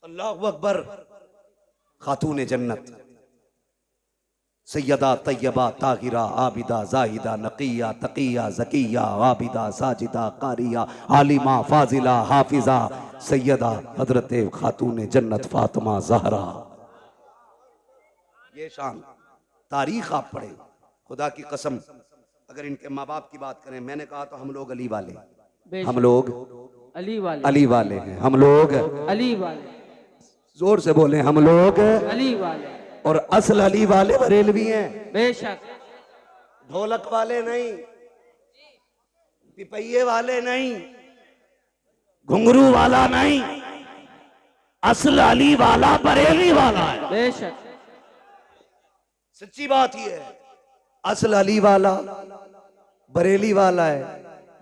अल्लाहु अकबर। खातून जन्नत सैयदा तैयबा ताहिरा आबिदा जाहिदा नकिया तकिया जकिया आबिदा साजिदा कारिया आलिमा फाजिला हाफिजा सैयदा हजरत खातून जन्नत फातिमा जहरा। ये शान तारीख आप पढ़े, खुदा की कसम। अगर इनके माँ बाप की बात करें, मैंने कहा तो हम लोग अली वाले, हम लोग अली वाले हैं, हम लोग अली वाले, जोर से बोले हम लोग अली वाले। और असल अली वाले बरेलवी हैं, बेशक। ढोलक वाले नहीं, पिपैये वाले नहीं, घुंघरू वाला नहीं, असल अली वाला बरेली वाला है। बेशक सच्ची बात ये है, असल अली वाला बरेली वाला है।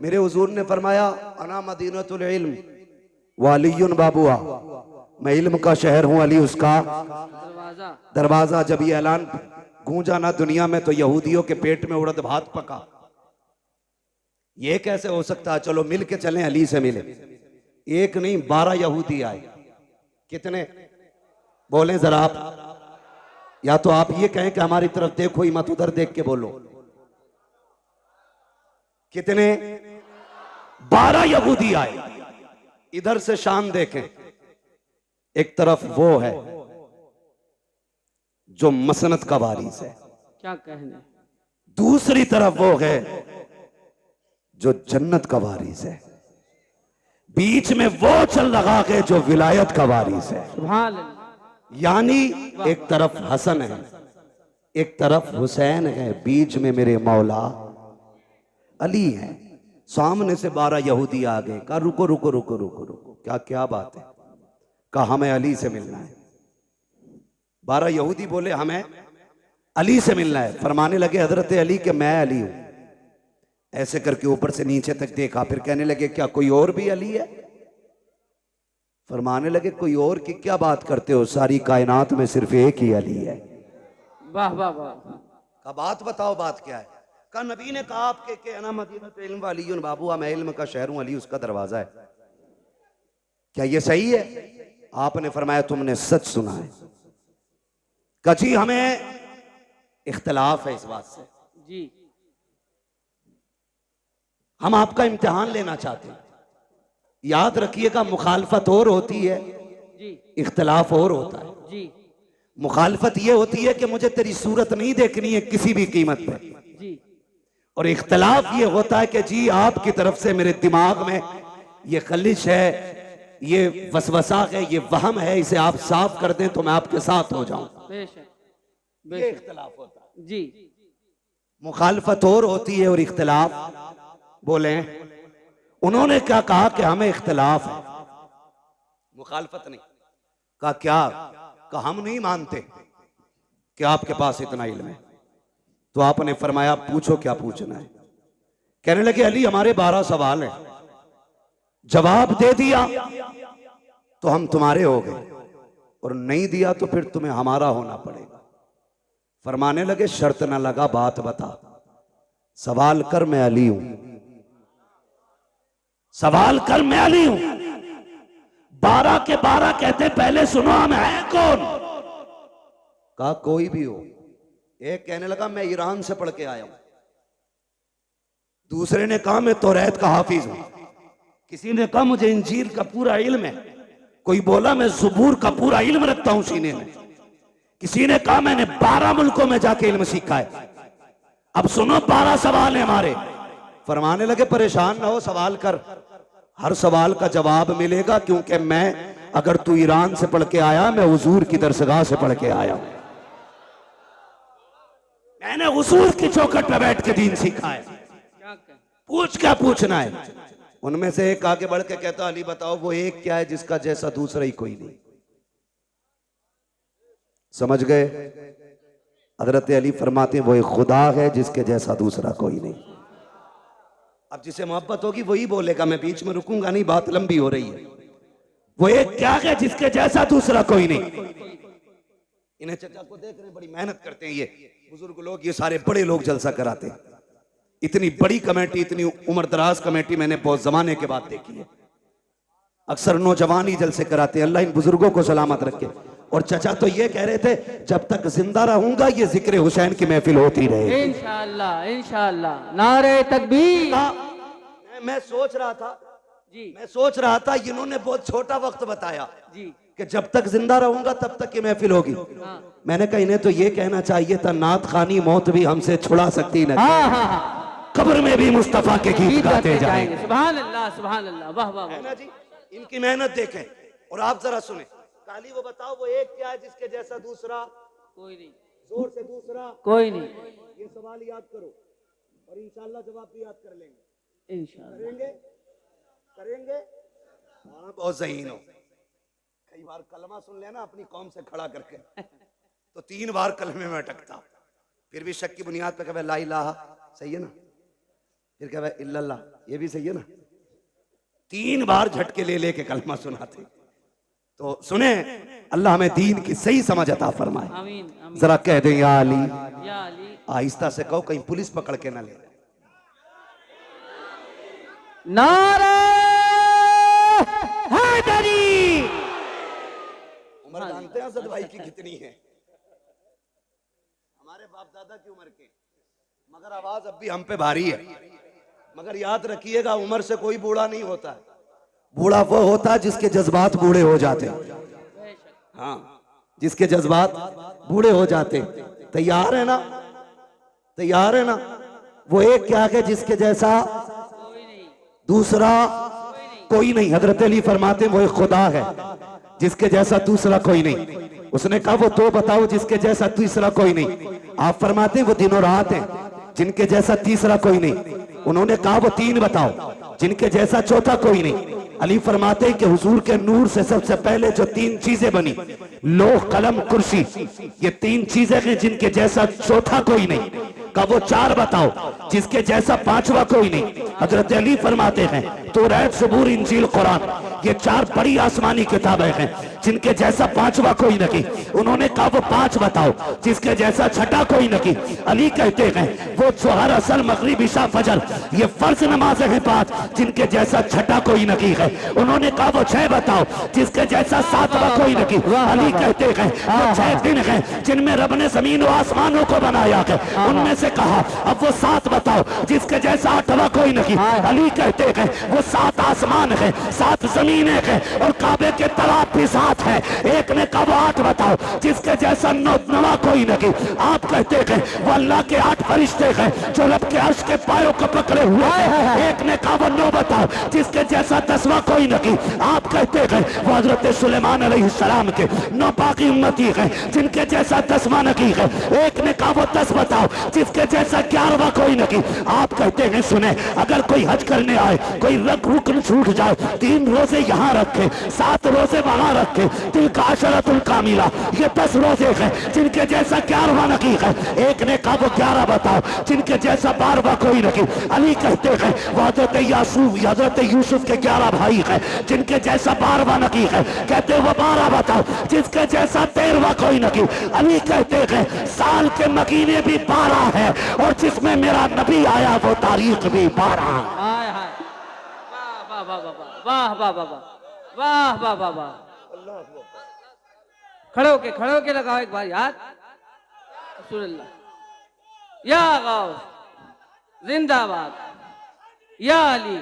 मेरे हुजूर ने फरमाया अना मदीनतुल इल्म वालियुन बाबुआ, मैं इल्म का शहर हूं, अली उसका दरवाजा। जब ये ऐलान गूंजा ना दुनिया में, तो यहूदियों के पेट में उड़द भात पका। ये कैसे हो सकता है, चलो मिल के चलें, अली से मिले। एक नहीं 12 यहूदी आए। कितने बोले जरा आप, या तो आप ये कहें कि हमारी तरफ देखो ही मत, उधर देख के बोलो। कितने? 12 यहूदी आए। इधर से शान देखें, एक तरफ वो है जो मसनत का वारिस है, क्या कहने, दूसरी तरफ वो है जो जन्नत का वारिस है, बीच में वो चल रहा है जो विलायत का वारिस है। सुभान अल्लाह। यानी एक तरफ हसन है, एक तरफ हुसैन है, बीच में मेरे मौला अली है। सामने से 12 यहूदी आ गए, कहा रुको रुको रुको रुको रुको, क्या क्या बात है? कहा हमें अली से मिलना है। 12 यहूदी बोले हमें अली से मिलना है। फरमाने लगे हजरत अली के मैं अली हूं। ऐसे करके ऊपर से नीचे तक देखा, फिर कहने लगे क्या कोई और भी अली है? फरमाने लगे कोई और की क्या बात करते हो, सारी कायनात में सिर्फ एक ही अली है। वाह वाह वाह। का बात बताओ, बात क्या है? का नबी ने कहा आपके के अना मदीनतुल इल्म वालियुन बाबुआ, मैं इल्म का शहर हूं, अली उसका दरवाजा है। क्या ये सही है? आपने फरमाया तुमने सच सुना है। कची हमें इख्तिलाफ है इस बात से जी, हम आपका इम्तिहान लेना चाहते हैं। याद रखिएगा, मुखालफत और होती है जी, इख्तिलाफ और होता है। जी, मुखालफत ये होती है कि मुझे तेरी सूरत नहीं देखनी है किसी भी कीमत पे, जी, और इख्तिलाफ ये होता है कि जी आपकी तरफ से मेरे दिमाग में ये खलिश है, ये वसवसा है, ये वहम है, इसे आप साफ कर दें तो मैं आपके साथ हो जाऊं। बेशक ये बेशक। इख्तिलाफ होता है। जी, मुखालफत और होती है और इख्तिलाफ। बोले उन्होंने क्या कहा कि हमें इख्तिलाफ है, मुखालफत नहीं। कहा क्या? कहा हम नहीं मानते कि आपके पास इतना इल्म है। तो आपने फरमाया पूछो क्या पूछना है। कहने लगे अली हमारे 12 सवाल हैं, जवाब दे दिया तो हम तुम्हारे हो गए, और नहीं दिया तो फिर तुम्हें हमारा होना पड़ेगा। फरमाने लगे शर्त ना लगा, बात बता, सवाल कर मैं अली हूं, सवाल कर मैं अली हूं। 12 के 12 कहते पहले सुनो हम हैं कौन? कहा कोई भी हो। एक कहने लगा मैं ईरान से पढ़ के आया हूं, दूसरे ने कहा मैं तौरात का हाफिज हूं, किसी ने कहा मुझे इंजील का पूरा इल्म है, कोई बोला मैं ज़बूर का पूरा इल्म रखता हूं सीने में, किसी ने कहा मैंने 12 मुल्कों में जाके इल्म सीखा है। अब सुनो 12 सवाल है हमारे। फरमाने लगे परेशान ना हो, सवाल कर, हर सवाल का जवाब मिलेगा, क्योंकि मैं, अगर तू ईरान से पढ़ के आया, मैं हुजूर की दरसगाह से पढ़ के आया हूं, मैंने हुजूर की चौखट पे बैठ के दीन सीखा है। पूछ क्या पूछना है? उनमें से एक आगे बढ़ के कहता अली बताओ वो एक क्या है जिसका जैसा दूसरा ही कोई नहीं। समझ गए? हजरत अली फरमाते हैं वो एक खुदा है जिसके जैसा दूसरा कोई नहीं। अब जिसे मोहब्बत होगी वही बोलेगा, मैं बीच में रुकूंगा नहीं, बात लंबी हो रही है। वो एक क्या है जिसके जैसा दूसरा कोई नहीं। इन्हें चचा को देख रहे, बड़ी मेहनत करते हैं ये बुजुर्ग लोग, ये सारे बड़े लोग जलसा कराते हैं। इतनी बड़ी कमेटी, इतनी उम्र दराज कमेटी मैंने बहुत जमाने के बाद देखी है। अक्सर नौजवान ही जलसे कराते हैं। अल्लाह इन बुजुर्गों को सलामत रखे। और चचा तो ये कह रहे थे जब तक जिंदा रहूंगा ये जिक्र हुसैन की महफिल होती रहे। इंशाअल्लाह इंशाअल्लाह। नारे तकबीर। मैं सोच रहा था जी मैं सोच रहा था इन्होंने बहुत छोटा वक्त बताया जी। कि जब तक जिंदा रहूंगा तब तक की महफिल होगी। हाँ मैंने कहा इन्हें तो ये कहना चाहिए था नात खानी मौत भी हमसे छुड़ा सकती न, हाँ हाँ हाँ। कब्र में भी मुस्तफा के गीत गाते जाएंगे। सुभान अल्लाह सुभान अल्लाह। वाह वाह है ना जी। इनकी मेहनत देखें और आप जरा सुने। काली वो बताओ वो एक क्या है जिसके जैसा दूसरा कोई नहीं। जोर से दूसरा कोई नहीं। ये सवाल याद करो और इंशाल्लाह जवाब भी याद कर लेंगे। इंशाअल्लाह करेंगे करेंगे। हाँ बहुत ज़हीन हो। कई बार कलमा सुन लेना अपनी कौम से खड़ा करके तो 3 बार कलमे में अटकता, फिर भी शक की बुनियाद पे कहे ला इलाहा, सही है ना, फिर कहे इल्लल्लाह, ये भी सही है ना। 3 बार झटके ले लेके कलमा सुनाते। तो सुने अल्लाह हमें दीन की सही समझ अता फरमाए। आमीन आमीन। जरा कह दें या अली। या अली। आहिस्ता से कहो कहीं पुलिस पकड़ के ना ले। नारा हैदरी। उम्र जानते हैं असद भाई की कितनी है? हमारे बाप दादा की उम्र के, मगर आवाज अब भी हम पे भारी है। मगर याद रखिएगा उम्र से कोई बूढ़ा नहीं होता है। बूढ़ा वो होता है जिसके जज्बात बूढ़े हो जाते हैं। हाँ जिसके जज्बात बूढ़े हो जाते। तैयार है ना? तैयार है ना? वो एक क्या है जिसके जैसा दूसरा कोई नहीं। हजरत अली फरमाते वो एक खुदा है जिसके जैसा दूसरा कोई नहीं। उसने कहा वो 2 बताओ जिसके जैसा तीसरा कोई नहीं। आप फरमाते वो दिनों रात है जिनके जैसा तीसरा कोई नहीं। उन्होंने कहा वो 3 बताओ जिनके जैसा चौथा कोई नहीं। अली फरमाते हैं कि हुजूर के नूर से सबसे पहले जो 3 चीजें बनी, लोह कलम कुर्सी, ये 3 चीजें हैं जिनके जैसा चौथा कोई नहीं। का वो 4 बताओ जिसके जैसा 5वां कोई नहीं। हजरत अली फरमाते हैं तौरात सबूर इंजील कुरान, ये 4 बड़ी आसमानी किताबें हैं जिनके जैसा 5वां कोई नहीं। उन्होंने कहा वो 5 बताओ जिसके जैसा छठा कोई नहीं। अली कहते हैं वो जोहर असर मगरिब इशा फजर, ये फर्ज नमाजें हैं 5 जिनके जैसा छठा कोई नहीं है। उन्होंने कहा वो 6 बताओ जिसके जैसा 7वां कोई नहीं। अली कहते हैं वो 6 दिन हैं जिनमें रब ने जमीन और आसमानों को बनाया है। उनमें से कहा अब वो 7 बताओ जिसके जैसा 8वां कोई नहीं। अली कहते हैं वो 7 आसमान है, 7 जमीनें हैं और काबे के तलाब भी 7 है। एक ने कहा वो 8 बताओ जिसके जैसा 9वां कोई नहीं। आप कहते हैं वो अल्लाह के 8 फरिश्ते हैं जो रब के अर्श के पायों को पकड़े हुए हैं। एक ने कहा वो 9 बताओ जिसके जैसा 10वां कोई नहीं। आप कहते हैं वो हजरत सुलेमान अलैहिस्सलाम के 9 बाकी उम्मती हैं जिनके जैसा 10वां नहीं है। एक ने कहा वो 10 बताओ जिसके जैसा 11वां कोई नहीं। आप कहते हैं सुने अगर कोई हज करने आए, कोई रुकन छूट जाए, 3 रोजे यहाँ रखे, 7 रोजे वहां रखे, तिल का अशरतुल कामिला, ये 10 रोजे हैं जिनके जैसा 11वां नहीं है। एक ने कहा वो 11 बताओ जिनके जैसा 12वां कोई नहीं। अली कहते हैं वो हजरत यूसुफ के 11 भाई हैं जिनके जैसा 12वां नहीं है। कहते वो 12 बताओ जिसके जैसा 13वां कोई नहीं। अली कहते हैं साल के महीने भी 12 है और जिसमें मेरा नबी आया वो तारीख भी 12। हाय हाय। वाह वाह वाह वाह वाह वाह वाह वाह वाह वाह। खड़े होके लगाओ एक बार याद। या गौस जिंदाबाद, या अली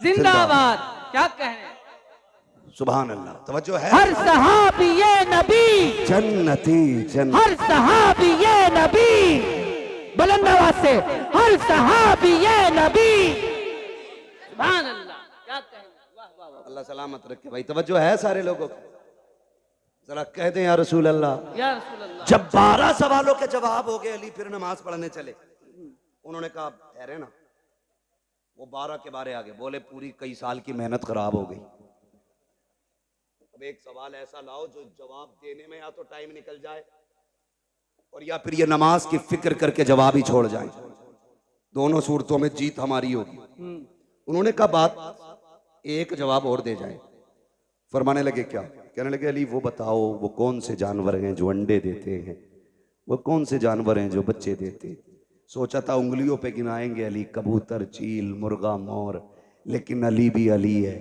जिंदाबाद। क्या कहने। सुभान अल्लाह। तवज्जो है। हर सहाबी ये नबी जन्नती जन्नत। हर सहाबी ये नबी, बुलंद आवाज से हर सहाबी ये नबी। सुभान अल्लाह। क्या कहने। वाह वाह वाह। अल्लाह सलामत रखे भाई। तवज्जो है सारे लोगों को। जरा कहते हैं या रसूल अल्लाह। या रसूल अल्लाह। जब 12 सवालों के जवाब हो गए अली फिर नमाज पढ़ने चले। उन्होंने कहा ठहरे ना, वो 12 के बारे आगे बोले पूरी कई साल की मेहनत खराब हो गई। अब एक सवाल ऐसा लाओ जो जवाब देने में या तो टाइम निकल जाए और या फिर ये नमाज की फिक्र करके जवाब ही छोड़ जाए। दोनों सूरतों में जीत हमारी होगी। उन्होंने कहा बात एक जवाब और दे जाए। फरमाने लगे क्या? कहने लगे अली वो बताओ वो कौन से जानवर हैं जो अंडे देते हैं, वो कौन से जानवर हैं जो बच्चे देते हैं। सोचा था उंगलियों पे गिनाएंगे अली, कबूतर, चील, मुर्गा, मोर, लेकिन अली भी अली है।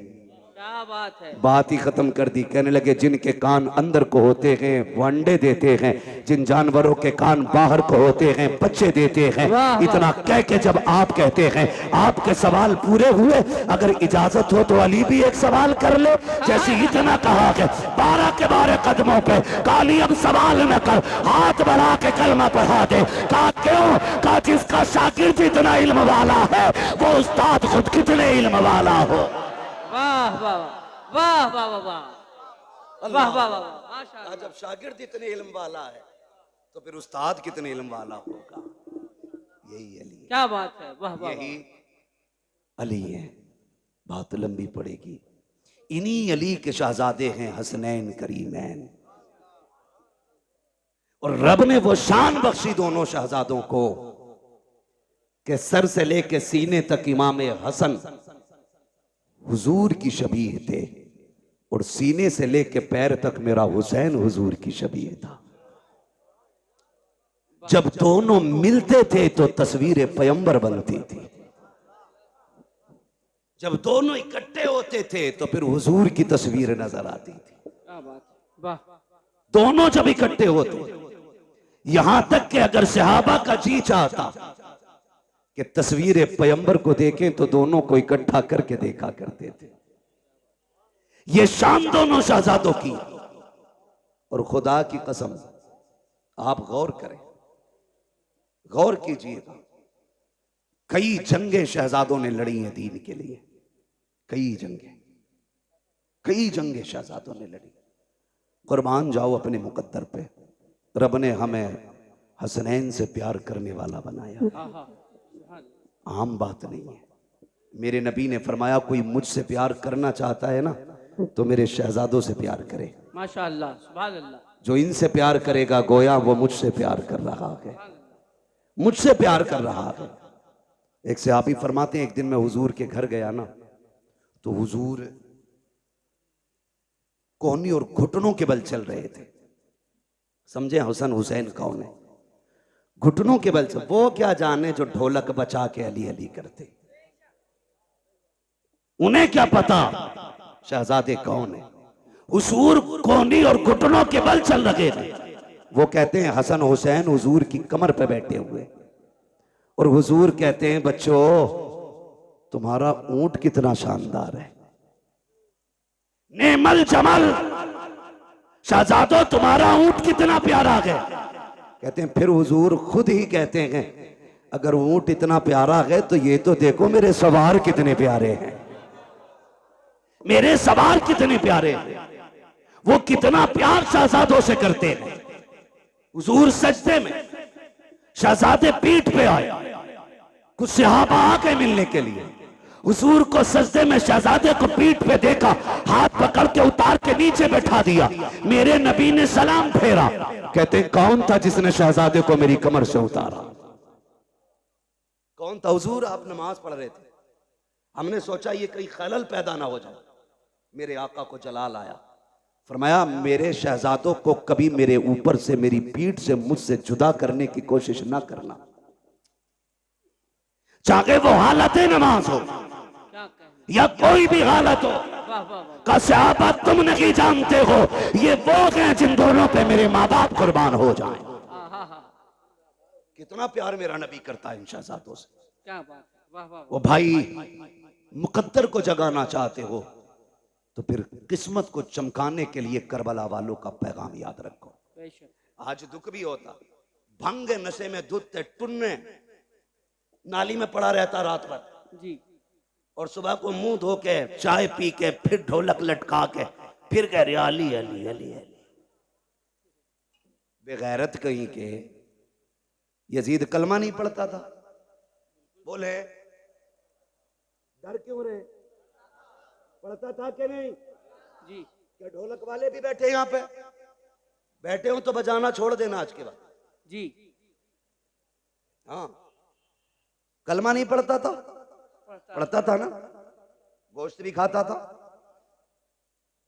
क्या बात है। बात ही खत्म कर दी। कहने लगे जिनके कान अंदर को होते हैं वो अंडे देते हैं, जिन जानवरों के कान बाहर को होते हैं बच्चे देते हैं। इतना कह के जब आप कहते हैं आपके सवाल पूरे हुए, अगर इजाजत हो तो अली भी एक सवाल कर ले। जैसे इतना कहा है 12 के 12 कदमों पे काली अब सवाल न कर, हाथ बढ़ा के कलमा पढ़ा दे। कहा क्यों? कहा जिसका शागिर्द इतना इल्म वाला है वो उस्ताद खुद कितने इल्म वाला हो। वाह वाह वाह वाह वाह वाह वाह वाह वाह माशाअल्लाह। जब शागिर्द इतने इल्म वाला है तो फिर उस्ताद कितने इल्म वाला होगा। यही अली, क्या बात है। वाह वाह, यही अली है। बात लंबी पड़ेगी। इन्हीं अली के शहजादे हैं हसनैन करीमैन, और रब ने वो शान बख्शी दोनों शहजादों को कि सर से लेके सीने तक इमाम हसन हुजूर की शबीह थे, और सीने से लेके पैर तक मेरा हुसैन हुजूर की शबीह था। जब दोनों मिलते थे तो तस्वीर पैगंबर बनती थी, जब दोनों इकट्ठे होते थे तो फिर हुजूर की तस्वीर नजर आती थी। क्या बात। वाह। दोनों जब इकट्ठे होते, यहां तक कि अगर सहाबा का जी चाहता कि तस्वीर पैगंबर को देखें तो दोनों को इकट्ठा करके देखा करते थे। ये शान दोनों शहजादों की। और खुदा की कसम आप गौर करें, गौर कीजिएगा, कई जंगें शहजादों ने लड़ी हैं दीन के लिए। कई जंगें शहजादों ने लड़ी। कुर्बान जाओ अपने मुकद्दर पे। रब ने हमें हसनैन से प्यार करने वाला बनाया, आम बात नहीं है। मेरे नबी ने फरमाया कोई मुझसे प्यार करना चाहता है ना तो मेरे शहजादों से प्यार करे। माशाअल्लाह, सुभान अल्लाह। जो इनसे प्यार करेगा गोया वो मुझसे प्यार कर रहा है, मुझसे प्यार कर रहा है। एक सहाबी फरमाते हैं एक दिन मैं हुजूर के घर गया ना, तो हुजूर कोहनी और घुटनों के बल चल रहे थे। समझे हसन हुसैन कौन है? घुटनों के बल से। वो क्या जाने जो ढोलक बचा के अली अली करते, उन्हें क्या पता शहजादे कौन है। हुजूर कोहनी और घुटनों के बल चल रहे थे। वो कहते हैं हसन हुसैन हुजूर की कमर पे बैठे हुए, और हुजूर कहते हैं बच्चों तुम्हारा ऊंट कितना शानदार है, नेमल जमल। शहजादो तुम्हारा ऊंट कितना प्यारा है। कहते हैं फिर हुजूर खुद ही कहते हैं अगर ऊंट इतना प्यारा है तो ये तो देखो मेरे सवार कितने प्यारे हैं, मेरे सवार कितने प्यारे हैं। वो कितना प्यार शहजादों से करते हैं। हुजूर सजदे में, शहजादे पीठ पे आए, कुछ सहाबा आ गए मिलने के लिए। हुजूर को सजदे में शहजादे को पीठ पे देखा, हाथ पकड़ के उतार के नीचे बैठा दिया। मेरे नबी ने सलाम फेरा। कहते हैं कौन था जिसने शहजादे को मेरी कमर से उतारा? कौन था? हुजूर आप नमाज पढ़ रहे थे, हमने सोचा ये कहीं खलल पैदा ना हो जाए। मेरे आका को जलाल आया, फरमाया मेरे शहजादों को कभी मेरे ऊपर से, मेरी पीठ से, मुझसे जुदा करने की कोशिश ना करना, चाहे वो हालत नमाज हो या कोई भी हालत हो। का सहाबा तुम नहीं जानते हो ये वो हैं जिन दोनों पे मेरे माँ बाप कुर्बान हो जाएं। कितना प्यार मेरा नबी करता है इन शहजादों से। क्या बात। वाह वाह। वो भाई मुकद्दर को जगाना चाहते हो तो फिर किस्मत को चमकाने के लिए करबला वालों का पैगाम याद रखो। आज दुख भी होता, भंग नशे में धुत टुन्ने नाली में पड़ा रहता रात भर जी, और सुबह को मुंह धो के चाय पी के फिर ढोलक लटका के फिर कह रहे अली अली अली अली। बेगैरत कहीं के। यजीद कलमा नहीं पढ़ता था, बोले डर क्यों रहे? पढ़ता था कि नहीं? जी। क्या ढोलक वाले भी बैठे यहाँ पे? बैठे हो तो बजाना छोड़ देना आज के बाद। जी। हाँ, कलमा नहीं पढ़ता था? पढ़ता था ना, गोश्त भी खाता था।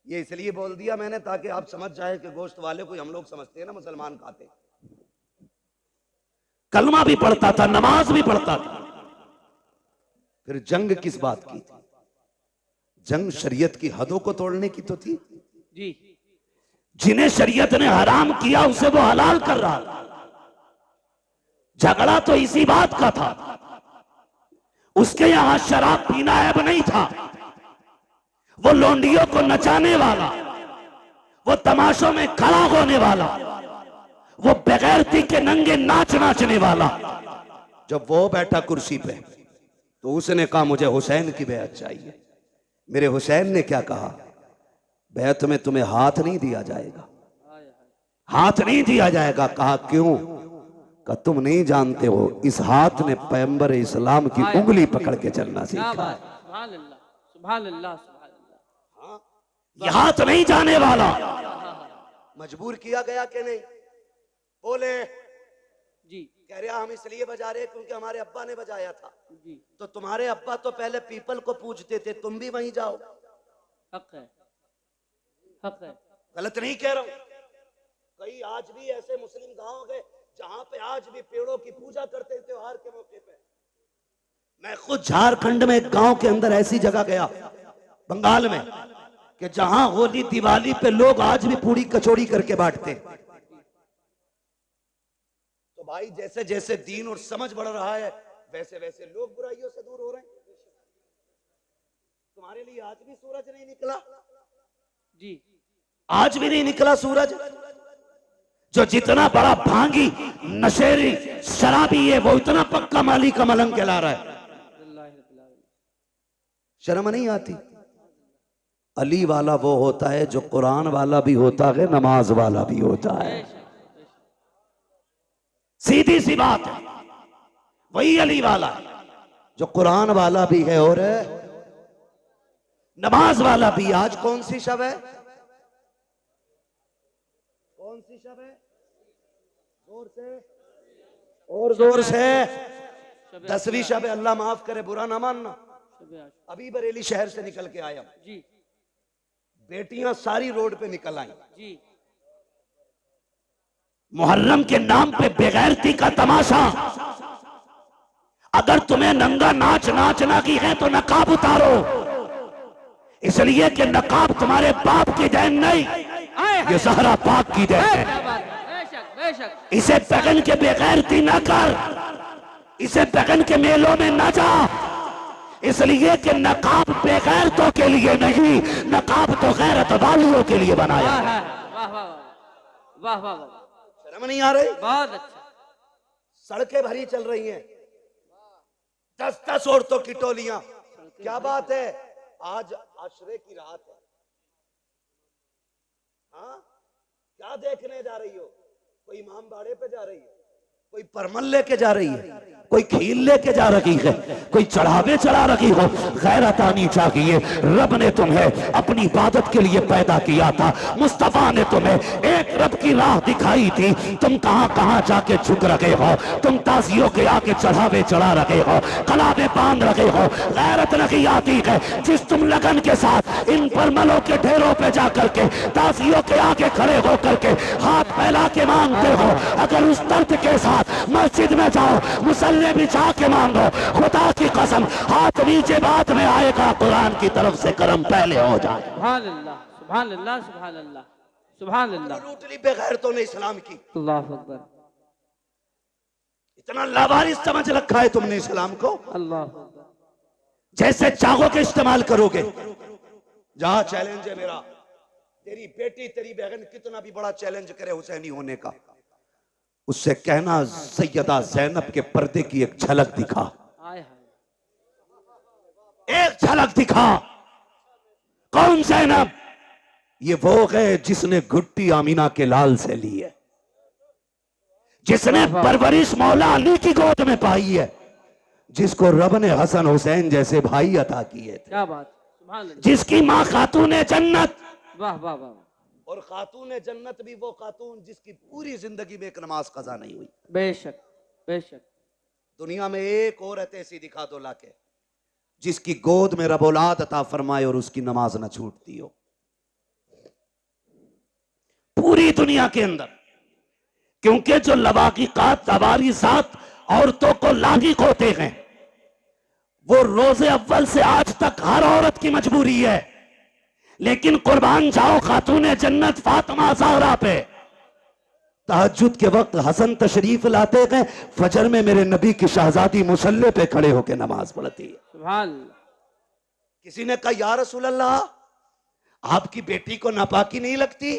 ये इसलिए बोल दिया मैंने ताकि आप समझ जाए कि गोश्त वाले को हम लोग समझते हैं ना मुसलमान खाते। कलमा भी पढ़ता था, नमाज भी पढ़ता था। फिर जंग किस बात की थी? जंग शरीयत की हदों को तोड़ने की तो थी। जी जिन्हें शरीयत ने हराम किया उसे वो हलाल कर रहा था। झगड़ा तो इसी बात का था। उसके यहां शराब पीना ऐब नहीं था। वो लोंडियों को नचाने वाला, वो तमाशों में खड़ा होने वाला, वो बेगैरती के नंगे नाच नाचने वाला, जब वो बैठा कुर्सी पे तो उसने कहा मुझे हुसैन की बैत चाहिए। मेरे हुसैन ने क्या कहा, बैत में तुम्हें हाथ नहीं दिया जाएगा, हाथ नहीं दिया जाएगा। कहा क्यों? कहा तुम नहीं जानते हो इस हाथ ने पैगंबर इस्लाम की उंगली पकड़ के चलना सीखा। सुभान अल्लाह, सुभान अल्लाह, सुभान अल्लाह। यह हाथ नहीं जाने वाला। मजबूर किया गया कि नहीं? बोले जी कह रहा हम इसलिए बजा रहे क्योंकि हमारे अब्बा ने बजाया था। जी तो तुम्हारे अब्बा तो पहले पीपल को पूजते थे, तुम भी वहीं जाओ। हक है, हक है। गलत नहीं कह रहा हूं। कई आज भी ऐसे मुस्लिम गांव गए जहां पे आज भी पेड़ों की पूजा करते हैं त्योहार के मौके पे। मैं खुद झारखंड में एक गांव के अंदर ऐसी जगह गया बंगाल में कि जहां होली दिवाली पे लोग आज भी पूरी कचौड़ी करके बांटते। तो भाई जैसे जैसे दीन और समझ बढ़ रहा है वैसे वैसे लोग बुराइयों से दूर हो रहे हैं। तुम्हारे लिए आज भी सूरज नहीं निकला? जी आज भी नहीं निकला सूरज। जो जितना बड़ा भांगी नशेरी शराबी है वो इतना पक्का माली का मलंग कहला रहा है। शर्म नहीं आती? अली वाला वो होता है जो कुरान वाला भी होता है, नमाज वाला भी होता है। सीधी सी बात है, वही अली वाला है जो कुरान वाला भी है और नमाज वाला भी। आज कौन सी शब है? कौन सी शब है? जोर से और जोर से। 10वीं शब है। अल्लाह माफ करे, बुरा ना मानना। अभी बरेली शहर से निकल के आया जी। बेटियां सारी रोड पे निकल आई जी। मुहर्रम के नाम पे बेगैरती का तमाशा। अगर तुम्हें नंगा नाच नाचना की है तो नकाब उतारो, इसलिए कि नकाब तुम्हारे बाप की देन नहीं, ये ज़हरा पाक की देन है। बेशक बेशक। इसे पगन के बेगैरती न कर, इसे पगन के मेलों में न जा, इसलिए कि नकाब बेगैरतों के लिए नहीं, नकाब तो गैरत वालियों के लिए बनाया है। वाह वाह वाह वाह वाह। शर्म नहीं आ रही? बहुत अच्छा। सड़कें भरी चल रही हैं, 10-10 औरतों की टोलियां। क्या बात है? आज आशरे की रात है। हाँ, क्या देखने जा रही हो? कोई इमाम बाड़े पे जा रही है, कोई परमल लेके जा रही है, कोई खील लेके जा रही है, कोई चढ़ावे चढ़ा रही हो। गैरत आनी चाहिए। रब ने तुम्हें अपनी इबादत के लिए पैदा किया था। मुस्तफा ने तुम्हें एक रब की राह दिखाई थी। तुम कहां कहां जाके झुक रहे हो, तुम ताजियों के आगे चढ़ावे चढ़ा रहे हो, कलावे बांध रहे हो। गैरत नहीं आती है जिस तुम लगन के साथ इन परमलों के ढेरों पे जाकर के ताजियों के आगे खड़े होकर के हाथ फैला के मांगते हो। अगर उस दर्द के साथ मस्जिद में जाओ, मुसल्ले बिछा के मांगो, खुदा की कसम हाथ नीचे बाद में आएगा, कुरान की तरफ से करम पहले हो जाए। सुभान अल्लाह, सुभान अल्लाह, सुभान अल्लाह, सुभान अल्लाह। लूटली बेगैरतों ने इस्लाम की। अल्लाह अकबर। इतना लावारिस समझ रखा है तुमने इस्लाम को। अल्लाह अकबर। जैसे चाहोगे इस्तेमाल करोगे। जहां चैलेंज है मेरा, तेरी बेटी तेरी बहन कितना भी बड़ा चैलेंज करे हुसैनी होने का, उससे कहना सैयदा ज़ैनब के पर्दे की एक झलक दिखा, एक झलक दिखा। कौन ज़ैनब? ये वो है जिसने घुट्टी आमीना के लाल से ली है, जिसने परवरिश मौला अली की गोद में पाई है, जिसको रब ने हसन हुसैन जैसे भाई अता किए थे। क्या बात, सुभान अल्लाह। जिसकी माँ खातून जन्नत। वाह वाह वाह। और खातून जन्नत भी वो खातून जिसकी पूरी जिंदगी में एक नमाज कज़ा नहीं हुई। बेशक बेशक। दुनिया में एक औरत ऐसी दिखा दो लाके जिसकी गोद में रब औलाद अता फरमाए और उसकी नमाज न छूटती हो, पूरी दुनिया के अंदर। क्योंकि जो लवाकिकात तवारीसात औरतों को लागिक होते हैं वो रोजे अव्वल से आज तक हर औरत की मजबूरी है, लेकिन कुर्बान जाओ खातून जन्नत फातिमा ज़हरा पे। तहज्जुद के वक्त हसन तशरीफ लाते गए, फजर में मेरे नबी की शहजादी मुसल्ले पे खड़े होकर नमाज पढ़ती है। सुभान अल्लाह। किसी ने कहा या रसूल अल्लाह, आपकी बेटी को नापाकी नहीं लगती?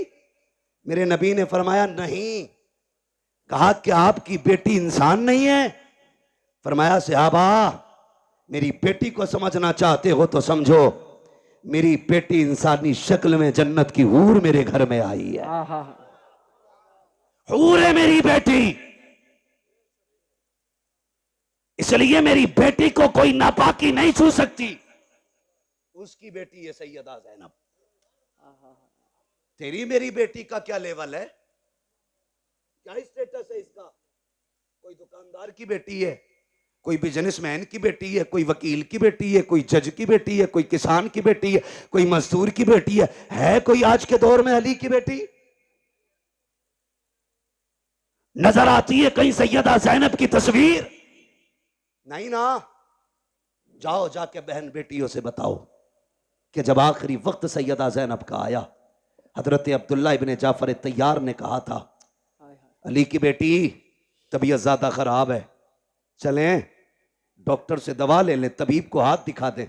मेरे नबी ने फरमाया नहीं। कहा कि आपकी बेटी इंसान नहीं है? फरमाया सहाबा, मेरी बेटी को समझना चाहते हो तो समझो, मेरी बेटी इंसानी शक्ल में जन्नत की हूर मेरे घर में आई है। हूर है मेरी बेटी, इसलिए मेरी बेटी को कोई नापाकी नहीं छू सकती। उसकी बेटी है सैयदा ज़ैनब। तेरी मेरी बेटी का क्या लेवल है, क्या स्टेटस है इसका? कोई दुकानदार की बेटी है, कोई बिजनेसमैन की बेटी है, कोई वकील की बेटी है, कोई जज की बेटी है, कोई किसान की बेटी है, कोई मजदूर की बेटी है कोई आज के दौर में अली की बेटी? नजर आती है कहीं सैयदा ज़ैनब की तस्वीर? नहीं ना। जाओ जाके बहन बेटियों से बताओ कि जब आखिरी वक्त सैयदा ज़ैनब का आया, हजरत अब्दुल्ला इब्ने जाफर तैयार ने कहा था, अली की बेटी तबीयत ज्यादा खराब है, चलें डॉक्टर से दवा ले लें, तबीब को हाथ दिखा दें।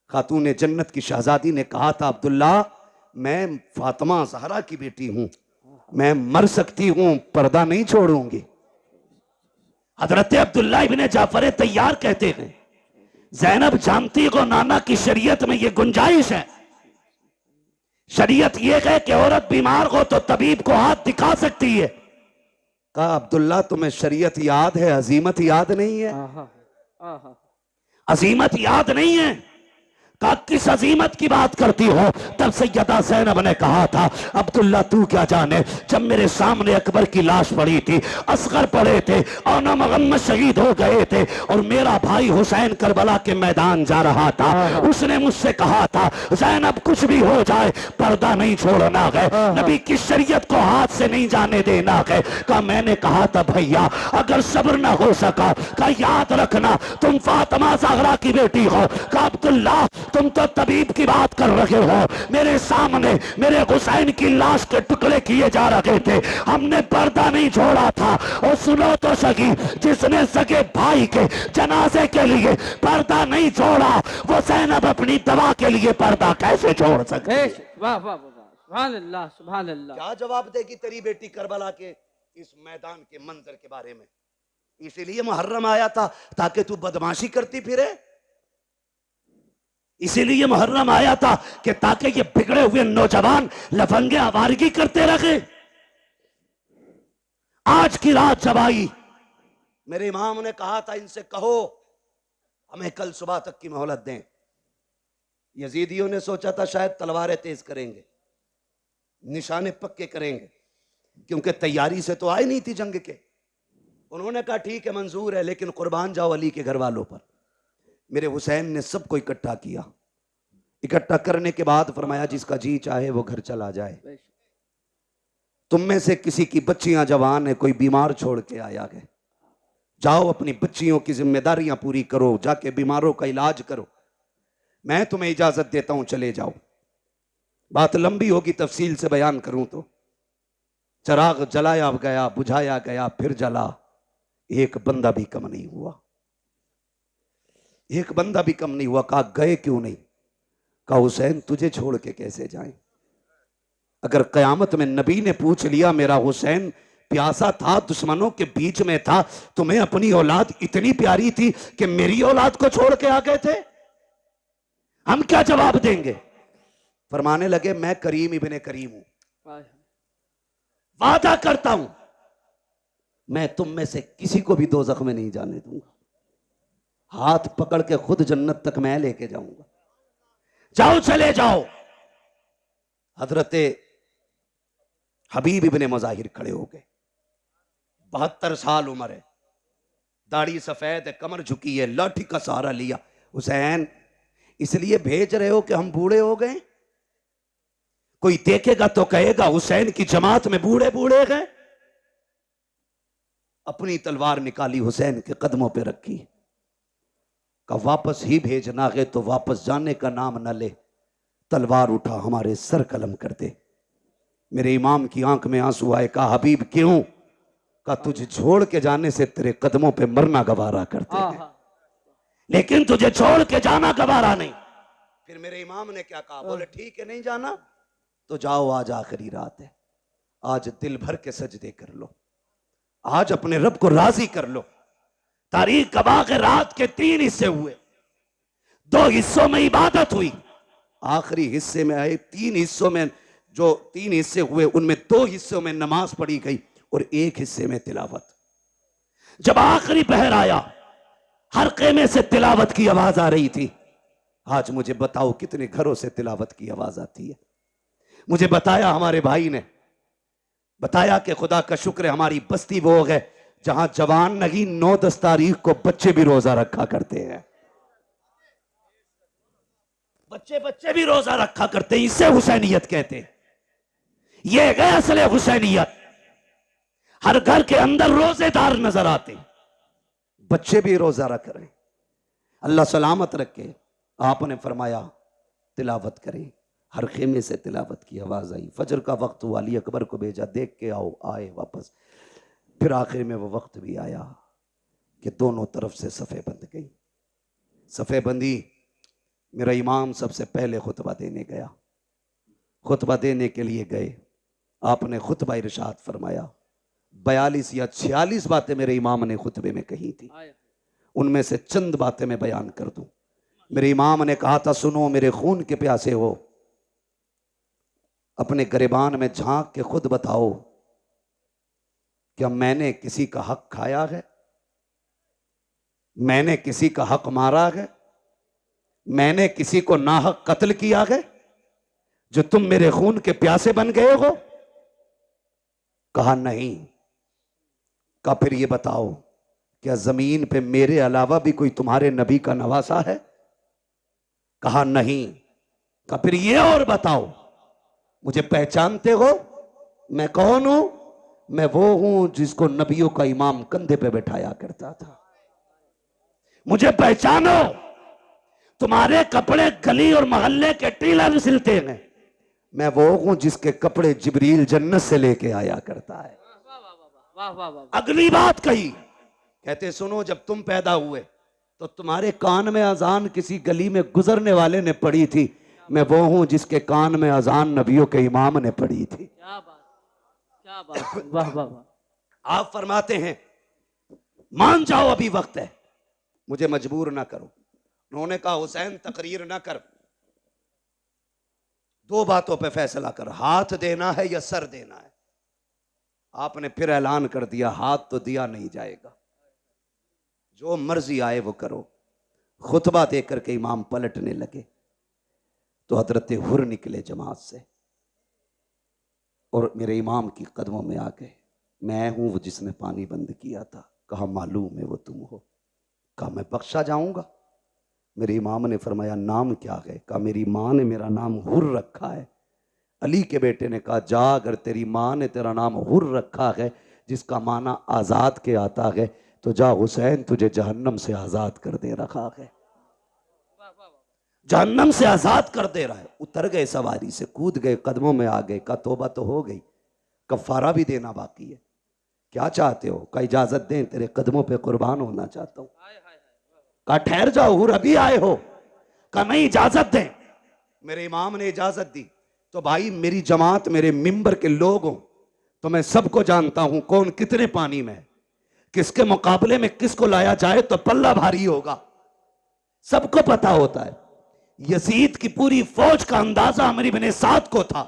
खातून जन्नत की शहजादी ने कहा था, अब्दुल्ला मैं फातिमा ज़हरा की बेटी हूं, मैं मर सकती हूं, पर्दा नहीं छोड़ूंगी। हजरत अब्दुल्ला इब्ने जाफर तैयार कहते हैं, ज़ैनब जानती हो नाना की शरीयत में ये गुंजाइश है, शरीयत ये है कि औरत बीमार हो तो तबीब को हाथ दिखा सकती है। कहा अब्दुल्ला तुम्हें शरीयत याद है, अजीमत याद नहीं है? अजीमत याद नहीं है? कहा किस अजीमत की बात करती हो? तब सैयदा ज़ैनब ने कहा था, अब्दुल्ला तू क्या जाने, जब मेरे सामने अकबर की लाश पड़ी थी, असगर पड़े थे और मोहम्मद शहीद हो गए थे, और मेरा भाई हुसैन करबला के मैदान जा रहा था, उसने मुझसे कहा था ज़ैनब कुछ भी हो जाए पर्दा नहीं छोड़ना है, नबी की शरीयत को हाथ से नहीं जाने देना है। कहा मैंने कहा था भैया अगर सब्र ना हो सका, कहा याद रखना तुम फातिमा ज़हरा की बेटी हो। कहा अब्दुल्ला तुम तो तबीब की बात कर रहे हो, मेरे सामने मेरे हुसैन की लाश के टुकड़े किए जा रहे थे, हमने पर्दा नहीं छोड़ा था। और सुनो तो सही, जिसने सगे भाई के जनाजे के लिए पर्दा नहीं छोड़ा, वो ज़ैनब अपनी दवा के लिए पर्दा कैसे छोड़ सकते? वाह वाह वाह, सुभान अल्लाह सुभान अल्लाह। क्या जवाब देगी तेरी बेटी करबला के इस मैदान के मंजर के बारे में? इसीलिए मुहर्रम आया था ताकि तू बदमाशी करती फिरे, इसीलिए मुहर्रम आया था कि ताकि ये बिगड़े हुए नौजवान लफंगे आवारगी करते रहे। आज की रात जब आई, मेरे इमाम ने कहा था इनसे कहो हमें कल सुबह तक की मोहलत दें। यजीदियों ने सोचा था शायद तलवारें तेज करेंगे, निशाने पक्के करेंगे, क्योंकि तैयारी से तो आई नहीं थी जंग के। उन्होंने कहा ठीक है मंजूर है, लेकिन कुर्बान जाओ अली के घर वालों पर। मेरे हुसैन ने सबको इकट्ठा किया, इकट्ठा करने के बाद फरमाया जिसका जी चाहे वो घर चला जाए। तुम में से किसी की बच्चियां जवान है, कोई बीमार छोड़ के आया है, जाओ अपनी बच्चियों की जिम्मेदारियां पूरी करो, जाके बीमारों का इलाज करो, मैं तुम्हें इजाजत देता हूं चले जाओ। बात लंबी होगी, तफसील से बयान करूं तो चराग जलाया गया, बुझाया गया, फिर जला, एक बंदा भी कम नहीं हुआ, एक बंदा भी कम नहीं हुआ। कहा गए क्यों नहीं? कहा हुसैन तुझे छोड़ के कैसे जाएं? अगर कयामत में नबी ने पूछ लिया मेरा हुसैन प्यासा था, दुश्मनों के बीच में था, तुम्हें अपनी औलाद इतनी प्यारी थी कि मेरी औलाद को छोड़ के आ गए थे, हम क्या जवाब देंगे? फरमाने लगे मैं करीम इब्ने करीम हूं, वादा करता हूं मैं तुम में से किसी को भी दोज़ख में नहीं जाने दूंगा, हाथ पकड़ के खुद जन्नत तक मैं लेके जाऊंगा, जाओ चले जाओ। हजरत हबीब इब्ने मुज़ाहिर खड़े हो गए, 72 साल उम्र है, दाढ़ी सफेद है, कमर झुकी है, लाठी का सहारा लिया। हुसैन इसलिए भेज रहे हो कि हम बूढ़े हो गए? कोई देखेगा तो कहेगा हुसैन की जमात में बूढ़े बूढ़े गए। अपनी तलवार निकाली, हुसैन के कदमों पे रखी, का वापस ही भेजना है तो वापस जाने का नाम न ले, तलवार उठा हमारे सर कलम कर दे। मेरे इमाम की आंख में आंसू आए। कहा हबीब क्यों? का तुझे छोड़ के जाने से तेरे कदमों पे मरना गवारा करते हैं, लेकिन तुझे छोड़ के जाना गवारा नहीं। फिर मेरे इमाम ने क्या कहा? बोले ठीक है नहीं जाना तो जाओ, आज आखिरी रात है, आज दिल भर के सजदे कर लो, आज अपने रब को राजी कर लो। तारीख गवाह के रात के 3 हिस्से हुए, 2 हिस्सों में इबादत हुई, आखिरी हिस्से में आए 3 हिस्सों में, जो 3 हिस्से हुए उनमें 2 हिस्सों में नमाज पढ़ी गई और 1 हिस्से में तिलावत। जब आखिरी पहर आया, हर खेमे से तिलावत की आवाज आ रही थी। आज मुझे बताओ कितने घरों से तिलावत की आवाज आती है? मुझे बताया हमारे भाई ने, बताया कि खुदा का शुक्र है हमारी बस्ती वो है जहां जवान नहीं 9-10 तारीख को बच्चे भी रोजा रखा करते हैं। बच्चे भी रोजा रखा करते हैं, इसे हुसैनियत कहते हैं। ये है असल हुसैनियत। हर घर के अंदर रोजेदार नजर आते, बच्चे भी रोजा रख रहे हैं। अल्लाह सलामत रखे। आपने फरमाया तिलावत करें। हर खेमे से तिलावत की आवाज आई। फजर का वक्त हुआ, अली अकबर को भेजा, देख के आओ। आए वापस। फिर आखिर में वो वक्त भी आया कि दोनों तरफ से सफ़े बंध गई। सफ़े बंदी। मेरा इमाम सबसे पहले खुतबा देने गया। खुतबा देने के लिए गए, आपने खुतबा इरशाद फरमाया। 42 या 46 बातें मेरे इमाम ने खुतबे में कही थी, उनमें से चंद बातें मैं बयान कर दूं। मेरे इमाम ने कहा था, सुनो मेरे खून के प्यासे हो, अपने गिरबान में झांक के खुद बताओ, क्या मैंने किसी का हक खाया है? मैंने किसी का हक मारा है? मैंने किसी को नाहक कत्ल किया है जो तुम मेरे खून के प्यासे बन गए हो? कहा नहीं। का फिर ये बताओ, क्या जमीन पे मेरे अलावा भी कोई तुम्हारे नबी का नवासा है? कहा नहीं। का फिर ये और बताओ, मुझे पहचानते हो? मैं कौन हूं? मैं वो हूं जिसको नबियों का इमाम कंधे पे बैठाया करता था। मुझे पहचानो। तुम्हारे कपड़े गली और मोहल्ले के टीलर सिलते हैं, मैं वो हूं जिसके कपड़े जिब्रील जन्नत से लेके आया करता है। अगली बात कही, कहते सुनो, जब तुम पैदा हुए तो तुम्हारे कान में अजान किसी गली में गुजरने वाले ने पढ़ी थी। मैं वो हूं जिसके कान में अजान नबियों के इमाम ने पढ़ी थी। क्या बात, क्या बात, वाह वाह वाह। आप फरमाते हैं मान जाओ अभी वक्त है, मुझे मजबूर ना करो। उन्होंने कहा हुसैन तकरीर ना कर, 2 बातों पे फैसला कर, हाथ देना है या सर देना है। आपने फिर ऐलान कर दिया, हाथ तो दिया नहीं जाएगा, जो मर्जी आए वो करो। खुतबा देकर के इमाम पलटने लगे तो हजरत हुर निकले जमात से और मेरे इमाम की कदमों में आ गए। मैं हूं वो जिसने पानी बंद किया था। कहा मालूम है वो तुम हो। कहा मैं बख्शा जाऊंगा? मेरे इमाम ने फरमाया नाम क्या है? कहा मेरी माँ ने मेरा नाम हुर रखा है। अली के बेटे ने कहा जा, अगर तेरी माँ ने तेरा नाम हुर रखा है जिसका माना आज़ाद के आता है, तो जा हुसैन तुझे जहन्नम से आज़ाद कर दे रखा है। जहन्नम से आज़ाद कर दे रहा है। उतर गए सवारी से, कूद गए, कदमों में आ गए। का तोबा तो हो गई, कफ़ारा भी देना बाकी है। क्या चाहते हो? का इजाज़त दें, तेरे कदमों पे कुर्बान होना चाहता हूँ। का ठहर जाओ, हुर अभी आए हो? का नहीं, इजाज़त दें। मेरे इमाम ने इजाज़त दी। तो भाई मेरी जमात, मेरे मिंबर के लोग हों तो मैं सबको जानता हूं कौन कितने पानी में है, किसके मुकाबले में किसको लाया जाए तो पल्ला भारी होगा, सबको पता होता है। यजीद की पूरी फौज का अंदाजा अमर इब्ने साद को था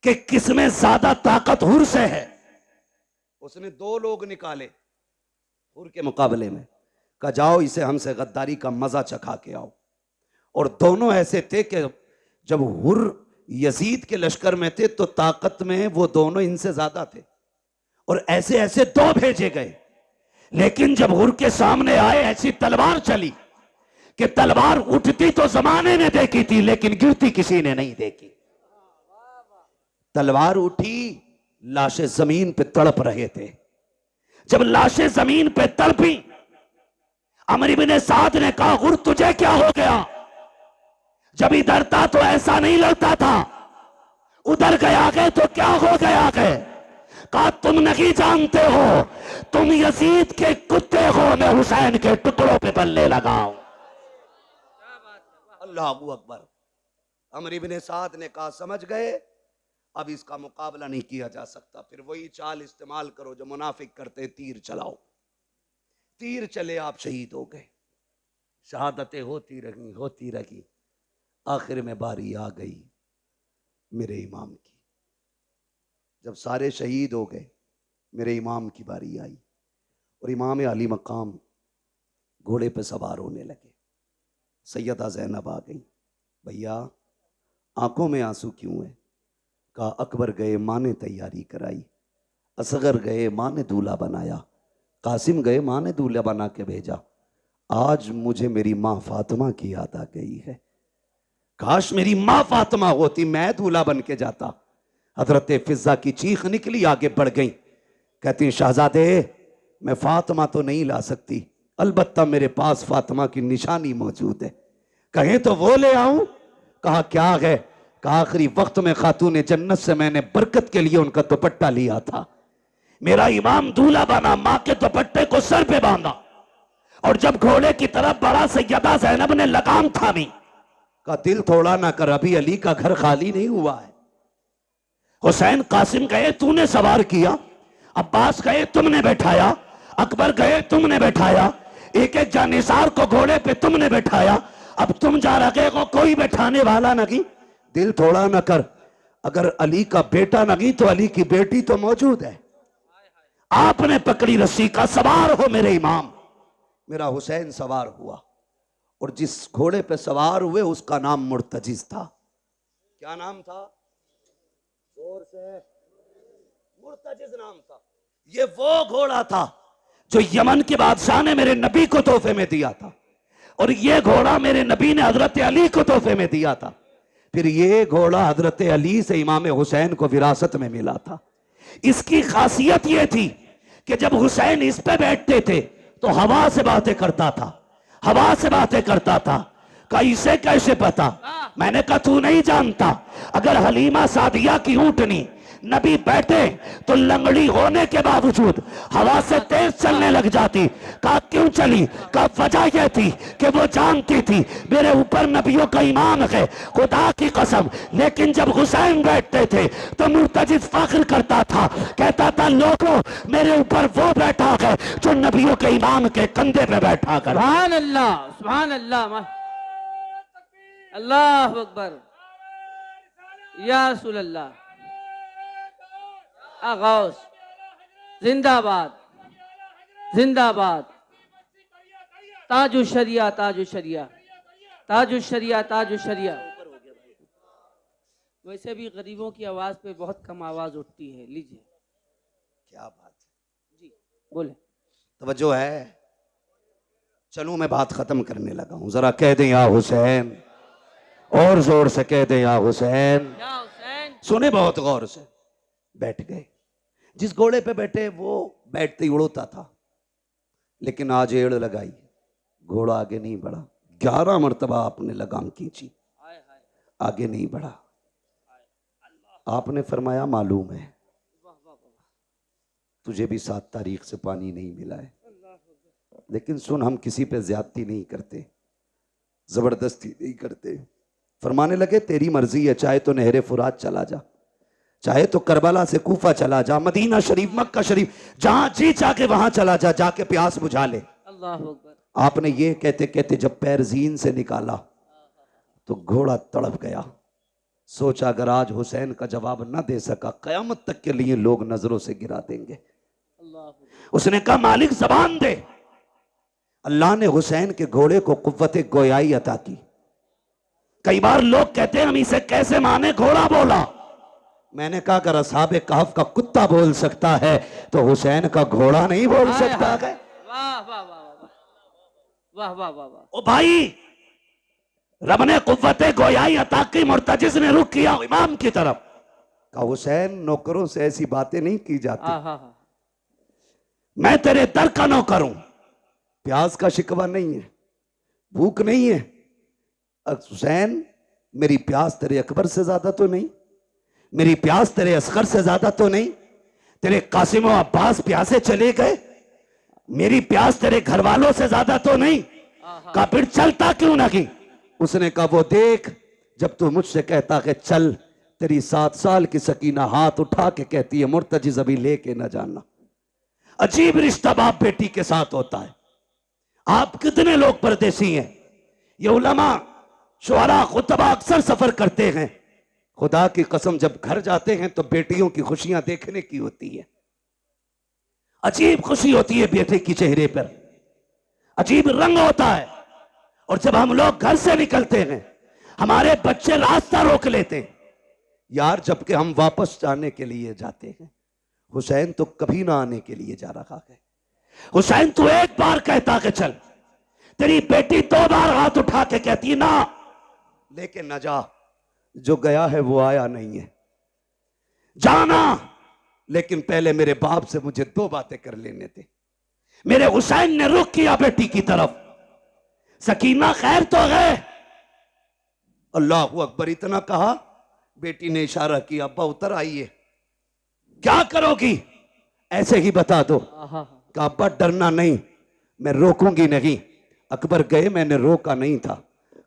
कि किसमें ज्यादा ताकत हुर से है। उसने 2 लोग निकाले हुर के मुकाबले में, कहा जाओ इसे हमसे गद्दारी का मजा चखा के आओ। और दोनों ऐसे थे कि जब हुर यजीद के लश्कर में थे तो ताकत में वो दोनों इनसे ज्यादा थे, और ऐसे ऐसे 2 भेजे गए। लेकिन जब हुर के सामने आए, ऐसी तलवार चली कि तलवार उठती तो जमाने ने देखी थी लेकिन गिरती किसी ने नहीं देखी। तलवार उठी, लाशें जमीन पे तड़प रहे थे। जब लाशें जमीन पे तड़पी, अमर इब्ने साद ने कहा गुर तुझे क्या हो गया? जब इधर था तो ऐसा नहीं लगता था, उधर गया गए तो क्या हो गया गए? कहा तुम नहीं जानते हो, तुम यजीद के कुत्ते हो, मैं हुसैन के टुकड़ों पे बल्ले लगाऊं। अल्लाह अकबर। अमर इब्ने साद ने कहा समझ गए, अब इसका मुकाबला नहीं किया जा सकता। फिर वही चाल इस्तेमाल करो जो मुनाफिक करते, तीर चलाओ। तीर चले, आप शहीद हो गए। शहादतें होती रही। आखिर में बारी आ गई मेरे इमाम की। जब सारे शहीद हो गए, मेरे इमाम की बारी आई और इमाम अली मकाम घोड़े पे सवार होने लगे। सैयदा ज़ैनब आ गई। भैया आंखों में आंसू क्यों है? कहा अकबर गए, माँ ने तैयारी कराई। असगर गए, माँ ने दूल्हा बनाया। कासिम गए, माँ ने दूल्हा बना के भेजा। आज मुझे मेरी माँ फातिमा की याद आ गई है। काश मेरी माँ फातिमा होती, मैं दूल्हा बन के जाता। हजरत फिजा की चीख निकली, आगे बढ़ गई। कहती शहजादे मैं फातिमा तो नहीं ला सकती, अलबत्ता मेरे पास फातिमा की निशानी मौजूद है, कहें तो वो ले आऊं? कहा क्या है? कहा आखिरी वक्त में खातून जन्नत से मैंने बरकत के लिए उनका दुपट्टा लिया था। मेरा इमाम दूल्हा बना, माँ के दुपट्टे को सर पे बांधा और जब घोड़े की तरफ बढ़ा, सैयदा ज़ैनब ने लगाम थामी। का दिल थोड़ा ना कर, अभी अली का घर खाली नहीं हुआ है। हुसैन कासिम गए, तूने सवार किया। अब्बास गए, तुमने बैठाया। अकबर गए, तुमने बैठाया। एक एक जानिसार को घोड़े पे तुमने बैठाया। अब तुम जा रहे हो, कोई बैठाने वाला नहीं। दिल थोड़ा ना कर, अगर अली का बेटा नहीं तो अली की बेटी तो मौजूद है। आपने पकड़ी रस्सी का, सवार हो मेरे इमाम। मेरा हुसैन सवार हुआ और जिस घोड़े पे सवार हुए उसका नाम मुर्तजिज था। क्या नाम था? जोर से। मुर्तजिज नाम था। ये वो घोड़ा था जो यमन के बादशाह ने मेरे नबी को तोहफे में दिया था, और ये घोड़ा मेरे नबी ने हजरत अली को तोहफे में दिया था। फिर ये घोड़ा हजरत अली से इमाम हुसैन को विरासत में मिला था। इसकी खासियत यह थी कि जब हुसैन इस पे बैठते थे तो हवा से बातें करता था, हवा से बातें करता था। का इसे कैसे पता? मैंने कहा तू नहीं जानता, अगर हलीमा सादिया की ऊंटनी नबी बैठे तो लंगड़ी होने के बावजूद हवा से तेज चलने लग जाती। कहा क्यों चली? का वजह यह थी कि वो जानती थी मेरे ऊपर नबियों का ईमान है, खुदा की कसम। लेकिन जब हुसैन बैठते थे तो मुर्तजिज फख्र करता था, कहता था लोगों मेरे ऊपर वो बैठा है जो नबियों के ईमान के कंधे पे बैठा कर। सुभान अल्लाह, सुभान अल्लाह, अल्लाह अकबर, या रसूल अल्लाह, आगौस जिंदाबाद, जिंदाबाद, ताजु शरिया, ताजु शरिया, ताजु शरिया, ताजु शरिया। वैसे भी गरीबों की आवाज पे बहुत कम आवाज उठती है। लीजिए। क्या बात है जी बोले। तवज्जो है। चलूं मैं बात खत्म करने लगा हूं, जरा कह दें या हुसैन, और जोर से कह दें या हुसैन। या हुसैन। सुने बहुत गौर से। बैठ गए। जिस घोड़े पे बैठे वो बैठते ही उड़ता था, लेकिन आज एड़ लगाई, घोड़ा आगे नहीं बढ़ा। 11 मरतबा आपने लगाम खींची, आगे नहीं बढ़ा। आपने फरमाया मालूम है तुझे भी 7 तारीख से पानी नहीं मिला है, लेकिन सुन हम किसी पे ज्यादती नहीं करते, जबरदस्ती नहीं करते। फरमाने लगे तेरी मर्जी है, चाहे तो नहरे फुरात चला जा, चाहे तो करबला से कूफा चला जा, मदीना शरीफ, मक्का शरीफ, जहां जी जाके वहां चला जा, जाके प्यास बुझा ले। अल्लाह अकबर। आपने ये कहते कहते जब पैर जीन से निकाला तो घोड़ा तड़प गया। सोचा अगर आज हुसैन का जवाब न दे सका, कयामत तक के लिए लोग नजरों से गिरा देंगे। उसने कहा मालिक जबान दे। अल्लाह ने हुसैन के घोड़े को कुव्वत गोयाई अता की। कई बार लोग कहते हैं हम इसे कैसे माने, घोड़ा बोला। मैंने कहा अगर असहाबे कहफ का कुत्ता बोल सकता है तो हुसैन का घोड़ा नहीं बोल सकता है। वाह वाह वाह वाह वाह वाह वाह। ओ भाई, रब ने कुव्वते गोयाई अता की, मुर्तजिज ने रुख किया इमाम की तरफ। कहा हुसैन नौकरों से ऐसी बातें नहीं की जाती, हाँ हाँ हाँ। मैं तेरे दर का नौकर हूं, प्यास का शिकवा नहीं है, भूख नहीं है। हुसैन, मेरी प्यास तेरे अकबर से ज्यादा तो नहीं, मेरी प्यास तेरे असगर से ज्यादा तो नहीं, तेरे कासिम और अब्बास प्यासे चले गए, मेरी प्यास तेरे घर वालों से ज्यादा तो नहीं। कहा फिर चलता क्यों नहीं? उसने कहा वो देख, जब तू मुझसे कहता कि चल, तेरी 7 साल की सकीना हाथ उठा के कहती है मुर्तजिज अभी लेके ना जाना। अजीब रिश्ता बाप बेटी के साथ होता है। आप कितने लोग परदेसी हैं? ये उलमा शुअरा खुतबा अक्सर सफर करते हैं, खुदा की कसम जब घर जाते हैं तो बेटियों की खुशियां देखने की होती है। अजीब खुशी होती है बेटे की चेहरे पर, अजीब रंग होता है। और जब हम लोग घर से निकलते हैं हमारे बच्चे रास्ता रोक लेते हैं यार, जबकि हम वापस जाने के लिए जाते हैं। हुसैन तो कभी ना आने के लिए जा रहा है। हुसैन तू एक बार कहता कि चल, तेरी बेटी 2 बार हाथ उठा के कहती ना, लेकिन न जा। जो गया है वो आया नहीं है, जाना, लेकिन पहले मेरे बाप से मुझे 2 बातें कर लेने थे। मेरे हुसैन ने रुख किया बेटी की तरफ, सकीना खैर तो है? अल्लाहू अकबर इतना कहा, बेटी ने इशारा किया अब्बा उतर आइए। क्या करोगी? ऐसे ही बता दो। कहा अब्बा डरना नहीं, मैं रोकूंगी नहीं। अकबर गए, मैंने रोका नहीं था।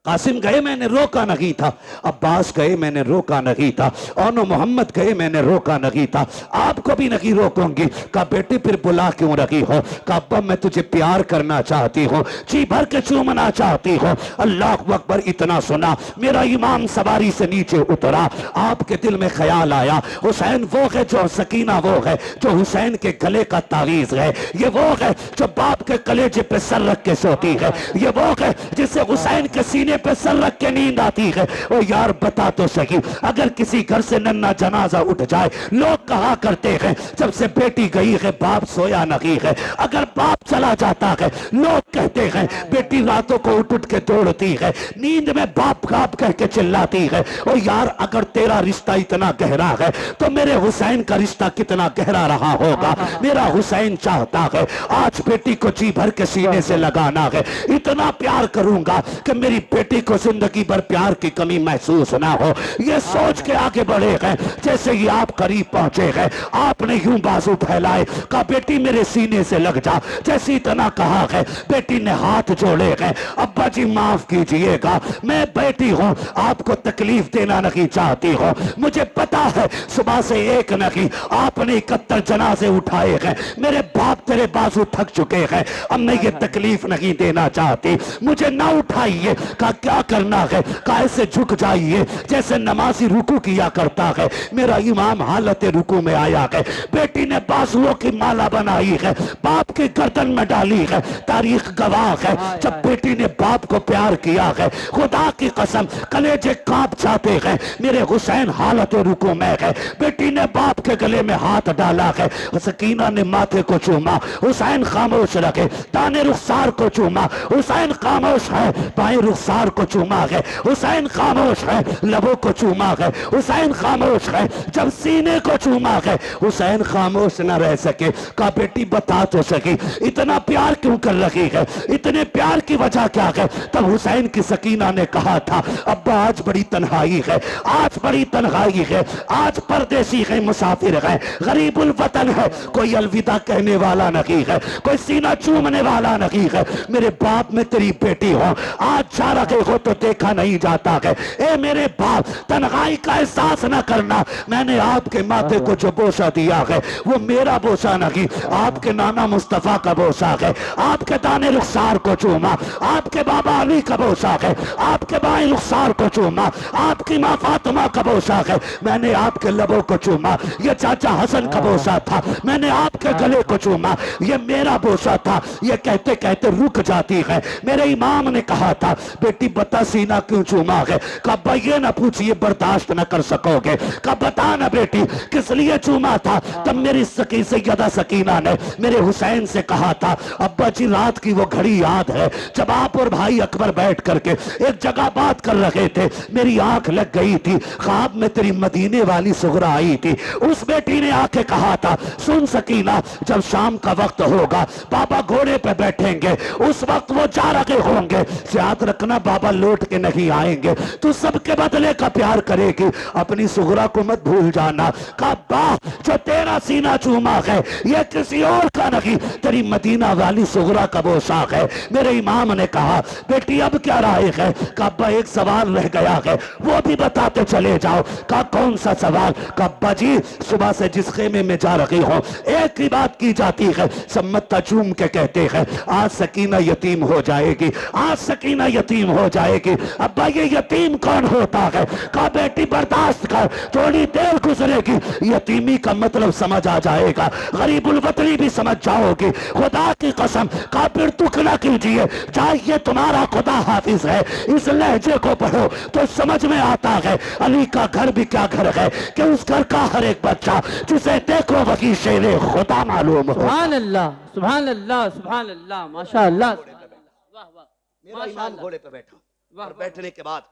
कासिम गए, मैंने रोका नहीं था। अब्बास गए, मैंने रोका नहीं था। और मोहम्मद गए, मैंने रोका नहीं था। आपको भी नहीं रोकूंगी। कहा बेटी फिर बुला क्यों रही हो? कहा अब्बा मैं तुझे प्यार करना चाहती हूँ, जी भर के चूमना चाहती हूँ। अल्लाह अकबर इतना सुना, मेरा इमाम सवारी से नीचे उतरा। आपके दिल में ख्याल आया हुसैन वो है जो, सकीना वो है जो हुसैन के गले का तावीज है, ये वो है जो बाप के कलेजे पे सर रख के सोती है, ये वो है जिसे हुसैन के सीने पे सर रख के नींद आती है। ओ यार बता तो सही, अगर किसी घर से नन्ना जनाजा उठ जाए, लोग कहा करते हैं जब से बेटी गई है बाप सोया नहीं है। अगर बाप चला जाता है लोग कहते हैं बेटी रातों को उठ उठ के दौड़ती है, नींद में बाप बाप कह के चिल्लाती है। ओ यार अगर तेरा रिश्ता इतना गहरा है तो मेरे हुसैन का रिश्ता कितना गहरा रहा होगा। मेरा हुसैन चाहता है आज बेटी को जी भर के सीने से लगाना है, इतना प्यार करूंगा कि मेरी बेटी को जिंदगी भर प्यार की कमी महसूस ना हो। ये सोच के आगे बढ़े हैं। जैसे ही आप करीब पहुंचे हैं आपने यूं बाजू फैलाए, कहा बेटी मेरे सीने से लग जा। जैसे इतना कहा है बेटी ने हाथ जोड़े हैं, अब्बा जी माफ कीजिएगा, मैं बेटी हूं, आपको तकलीफ देना नहीं चाहती हूं। मुझे पता है सुबह से एक नहीं आपने 71 जनाजे उठाए हैं, मेरे बाप तेरे बाजू थक चुके हैं, अब मैं ये तकलीफ नहीं देना चाहती, मुझे ना उठाइए। कहा क्या करना है? कहा ऐसे झुक जाइए जैसे नमाजी रुकू किया करता है। मेरा इमाम हालत रुकू में आया है, बेटी ने बाजुओं की माला बनाई है, बाप की गर्दन में डाली है। तारीख गवाह है जब बेटी ने बाप को प्यार किया है, खुदा की कसम कलेजे कांप जाते हैं। मेरे हुसैन हालत रुकू में है, बेटी ने बाप के गले में हाथ डाला है। सकीना ने माथे को चूमा, हुसैन खामोश रखे। दाने रुखसार को चूमा, हुसैन खामोश है। बाएं रुखसार को चूमा है, हुसैन खामोश है। लबों को चूमा है, हुसैन खामोश है। जब सीने को चूमा है हुसैन खामोश न रह सके। कहा बेटी बता तो सकी इतना प्यार क्यों कर रही है, इतने प्यार की वजह क्या है? तब हुसैन की सकीना ने कहा था अब्बा आज बड़ी तन्हाई है, आज बड़ी तन्हाई है, आज परदेसी है, मुसाफिर है, गरीबुल वतन है, कोई अलविदा कहने वाला नहीं है, कोई सीना चूमने वाला नहीं है। मेरे बाप में तेरी बेटी हो, आज जा रहे हो तो देखा नहीं जाता है। ए मेरे बाप तन्हाई का एहसास न करना, मैंने आपके माथे को जो बोसा दिया है वो मेरा बोसा नहीं, आपके नाना मुस्तफा का बोसा है। आपके दाने रुखसार को चूमा, आपके बाबा अली का बोसा है, आपके बाएं रुखसार को चूमा, आपकी माँ फातिमा का बोसा है। मैंने आपके लबों को चूमा, ये चाचा हसन का बोसा था, मैंने आपके गले को चूमा, ये मेरा बोसा था। ये कहते कहते रुक जाती है। मेरे इमाम ने कहा था बेटी बेटी बता सीना क्यों चूमा है? कहा अब्बा ये ना पूछिए, बर्दाश्त न कर सकोगे। कहा बता ना बेटी किस लिए चूमा था? तब मेरी सैयदा सकीना ने मेरे हुसैन से कहा था, अब्बा जी रात की वो घड़ी याद है जब आप और भाई अकबर बैठ करके एक जगह बात कर रहे थे, मेरी आंख लग गई थी, ख्वाब में तेरी मदीने वाली सुगरा आई थी। उस बेटी ने आके कहा था, सुन सकीना जब शाम का वक्त होगा बाबा घोड़े पे बैठेंगे, उस वक्त वो जा रहे होंगे, याद रखना बाबा लौट के नहीं आएंगे, तू सबके बदले का प्यार करेगी, अपनी सुगरा को मत भूल जाना। कहा वाह, जो तेरा सीना चूमा है ये किसी और का नहीं, तेरी मदीना वाली सुगरा का वो शाख है। मेरे इमाम ने कहा बेटी अब क्या राय है? कहा अब्बा एक सवाल रह गया है, वो भी बताते चले जाओ। कहा कौन सा सवाल? कहा अब्बा जी सुबह से जिस खेमे में जा रही हो एक ही बात की जाती है, सब मत्ता चूम के कहते हैं आज सकीना यतीम हो जाएगी, आज सकीना यतीम हो जाएगी। अब्बा ये यतीम कौन होता है? कहा बेटी बर्दाश्त कर, थोड़ी देर गुजरेगी यतीमी का मतलब समझ आ जाएगा, गरीबुल वतनी भी समझ जाओगी, खुदा की कसम। कहा फिर दुख ना कीजिए, चाहिए तुम्हारा खुदा हाफिज है, इस लहजे को पढ़ो तो समझ में आता है अली का घर भी क्या घर है कि उस घर का हर एक बच्चा जिसे देखो वही शेरे खुदा मालूम हो। सुभान अल्लाह, सुभान अल्लाह, सुभान अल्लाह, माशा अल्लाह। वाह वाह, मेरा इमाम घोड़े पे बैठा और बैठने के बाद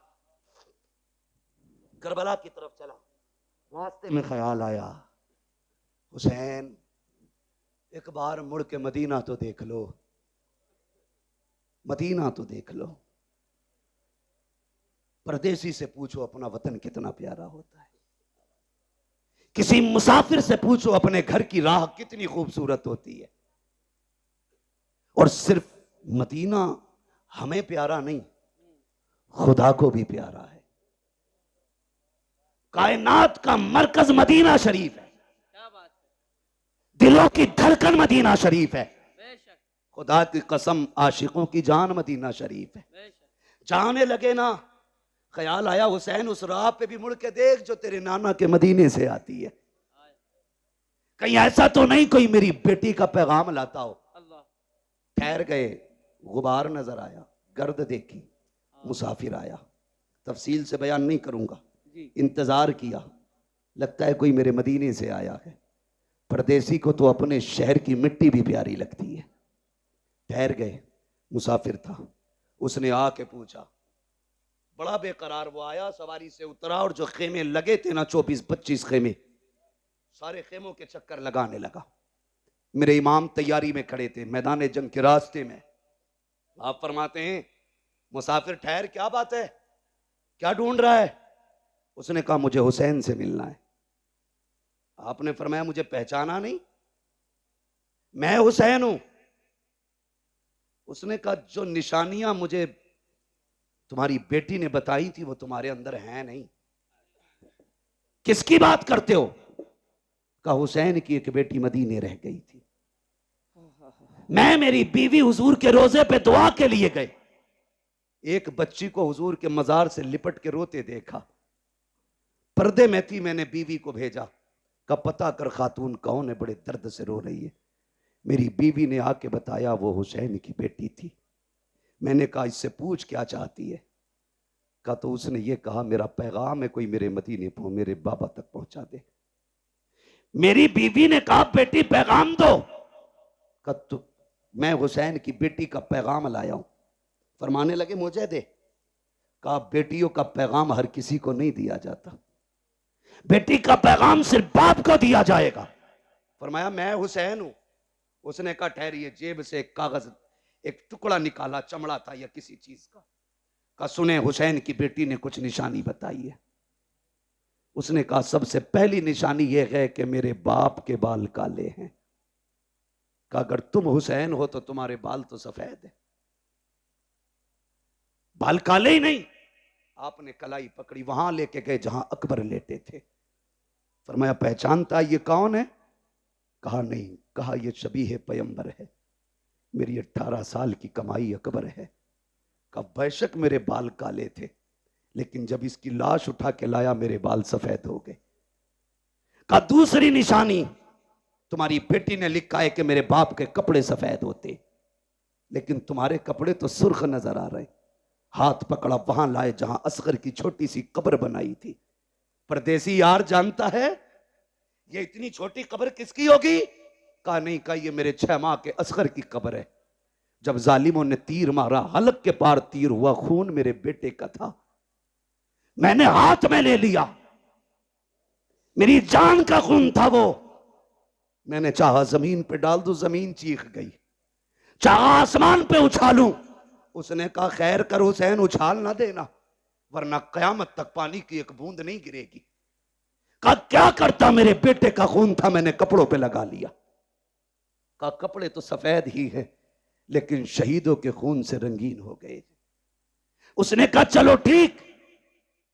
करबला की तरफ चला। रास्ते में ख्याल आया, हुसैन एक बार मुड़ के मदीना तो देख लो, मदीना तो देख लो। परदेसी से पूछो अपना वतन कितना प्यारा होता है, किसी मुसाफिर से पूछो अपने घर की राह कितनी खूबसूरत होती है। और सिर्फ मदीना हमें प्यारा नहीं, खुदा को भी प्यारा है। कायनात का मरकज मदीना शरीफ है, क्या बात है, दिलों की धड़कन मदीना शरीफ है। बेशक खुदा की कसम आशिकों की जान मदीना शरीफ है। बेशक। जाने लगे ना, ख्याल आया हुसैन उस राह पे भी मुड़ के देख जो तेरे नाना के मदीने से आती है, कहीं ऐसा तो नहीं कोई मेरी बेटी का पैगाम लाता हो। अल्लाह। ठहर गए, गुबार नजर आया, गर्द देखी, मुसाफिर आया, तफसील से बयान नहीं करूंगा। जी। इंतजार किया, लगता है कोई मेरे मदीने से आया है। परदेसी को तो अपने शहर की मिट्टी भी प्यारी लगती है। ठहर गए, मुसाफिर था, उसने आके पूछा, बड़ा बेकरार वो आया, सवारी से उतरा और जो खेमे लगे थे ना 24-25 खेमे, सारे खेमों के चक्कर लगाने लगा। मेरे इमाम तैयारी में खड़े थे मैदान जंग के रास्ते में। आप फरमाते हैं मुसाफिर ठहर, क्या बात है, क्या ढूंढ रहा है? उसने कहा मुझे हुसैन से मिलना है। आपने फरमाया मुझे पहचाना नहीं, मैं हुसैन हूं। उसने कहा जो निशानियां मुझे तुम्हारी बेटी ने बताई थी वो तुम्हारे अंदर हैं नहीं। किसकी बात करते हो? कहा हुसैन की एक बेटी मदीने रह गई थी, मैं मेरी बीवी हुजूर के रोजे पे दुआ के लिए गए, एक बच्ची को हुजूर के मजार से लिपट के रोते देखा, पर्दे में थी, मैंने बीवी को भेजा, का पता कर खातून कौन है, बड़े दर्द से रो रही है। मेरी बीवी ने आके बताया वो हुसैन की बेटी थी। मैंने कहा इससे पूछ क्या चाहती है? कहा तो उसने ये कहा मेरा पैगाम है कोई मेरे मदीने को मेरे बाबा तक पहुंचा दे। मेरी बीवी ने कहा बेटी पैगाम दो। कहा तो मैं हुसैन की बेटी का पैगाम लाया हूं। फरमाने लगे मुझे दे। कहा बेटियों का पैगाम हर किसी को नहीं दिया जाता, बेटी का पैगाम सिर्फ बाप को दिया जाएगा। फरमाया मैं हुसैन हूं। उसने कहा ठहरिए, जेब से एक कागज, एक टुकड़ा निकाला, चमड़ा था या किसी चीज का। कहा सुने हुसैन की बेटी ने कुछ निशानी बताई है। उसने कहा सबसे पहली निशानी यह है कि मेरे बाप के बाल काले हैं। कहा अगर तुम हुसैन हो तो तुम्हारे बाल तो सफेद है, बाल काले ही नहीं। आपने कलाई पकड़ी, वहां लेके गए जहां अकबर लेटे थे। फरमाया पहचानता ये कौन है? कहा नहीं। कहा ये शबीह पैगंबर है, मेरी 18 साल की कमाई अकबर है। कहा बेशक मेरे बाल काले थे, लेकिन जब इसकी लाश उठा के लाया मेरे बाल सफेद हो गए। कहा दूसरी निशानी, तुम्हारी बेटी ने लिखा है कि मेरे बाप के कपड़े सफेद होते, लेकिन तुम्हारे कपड़े तो सुर्ख नजर आ रहे। हाथ पकड़ा, वहां लाए जहां असगर की छोटी सी कब्र बनाई थी। परदेसी यार जानता है ये इतनी छोटी कब्र किसकी होगी? कहा नहीं, कहा ये मेरे 6 माह के असगर की कब्र है। जब जालिमों ने तीर मारा, हलक के पार तीर हुआ, खून मेरे बेटे का था, मैंने हाथ में ले लिया, मेरी जान का खून था वो। मैंने चाहा जमीन पे डाल दूं, जमीन चीख गई, चाहा आसमान पे उछालूं। उसने कहा खैर कर हुसैन, उछाल ना देना वरना कयामत तक पानी की एक बूंद नहीं गिरेगी। कहा क्या करता, मेरे बेटे का खून था, मैंने कपड़ों पे लगा लिया। कहा कपड़े तो सफेद ही हैं लेकिन शहीदों के खून से रंगीन हो गए। उसने कहा चलो ठीक,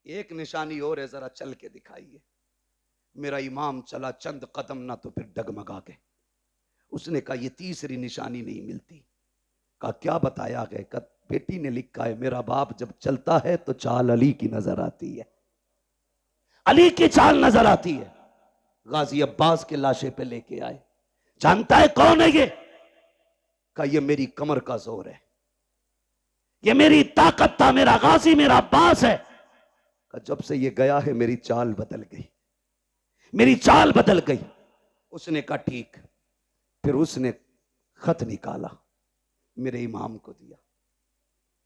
एक निशानी और है, जरा चल के दिखाइए। मेरा इमाम चला चंद कदम ना तो फिर डगमगा गए। उसने कहा ये तीसरी निशानी नहीं मिलती। कहा क्या बताया गया? कहा बेटी ने लिखा है मेरा बाप जब चलता है तो चाल अली की नजर आती है, अली की चाल नजर आती है। गाजी अब्बास के लाशे पे लेके आए। जानता है कौन है ये? कहा ये मेरी कमर का जोर है, ये मेरी ताकत था, मेरा गाजी मेरा अब्बास है। कहा जब से ये गया है मेरी चाल बदल गई, मेरी चाल बदल गई। उसने कहा ठीक। फिर उसने खत निकाला, मेरे इमाम को दिया।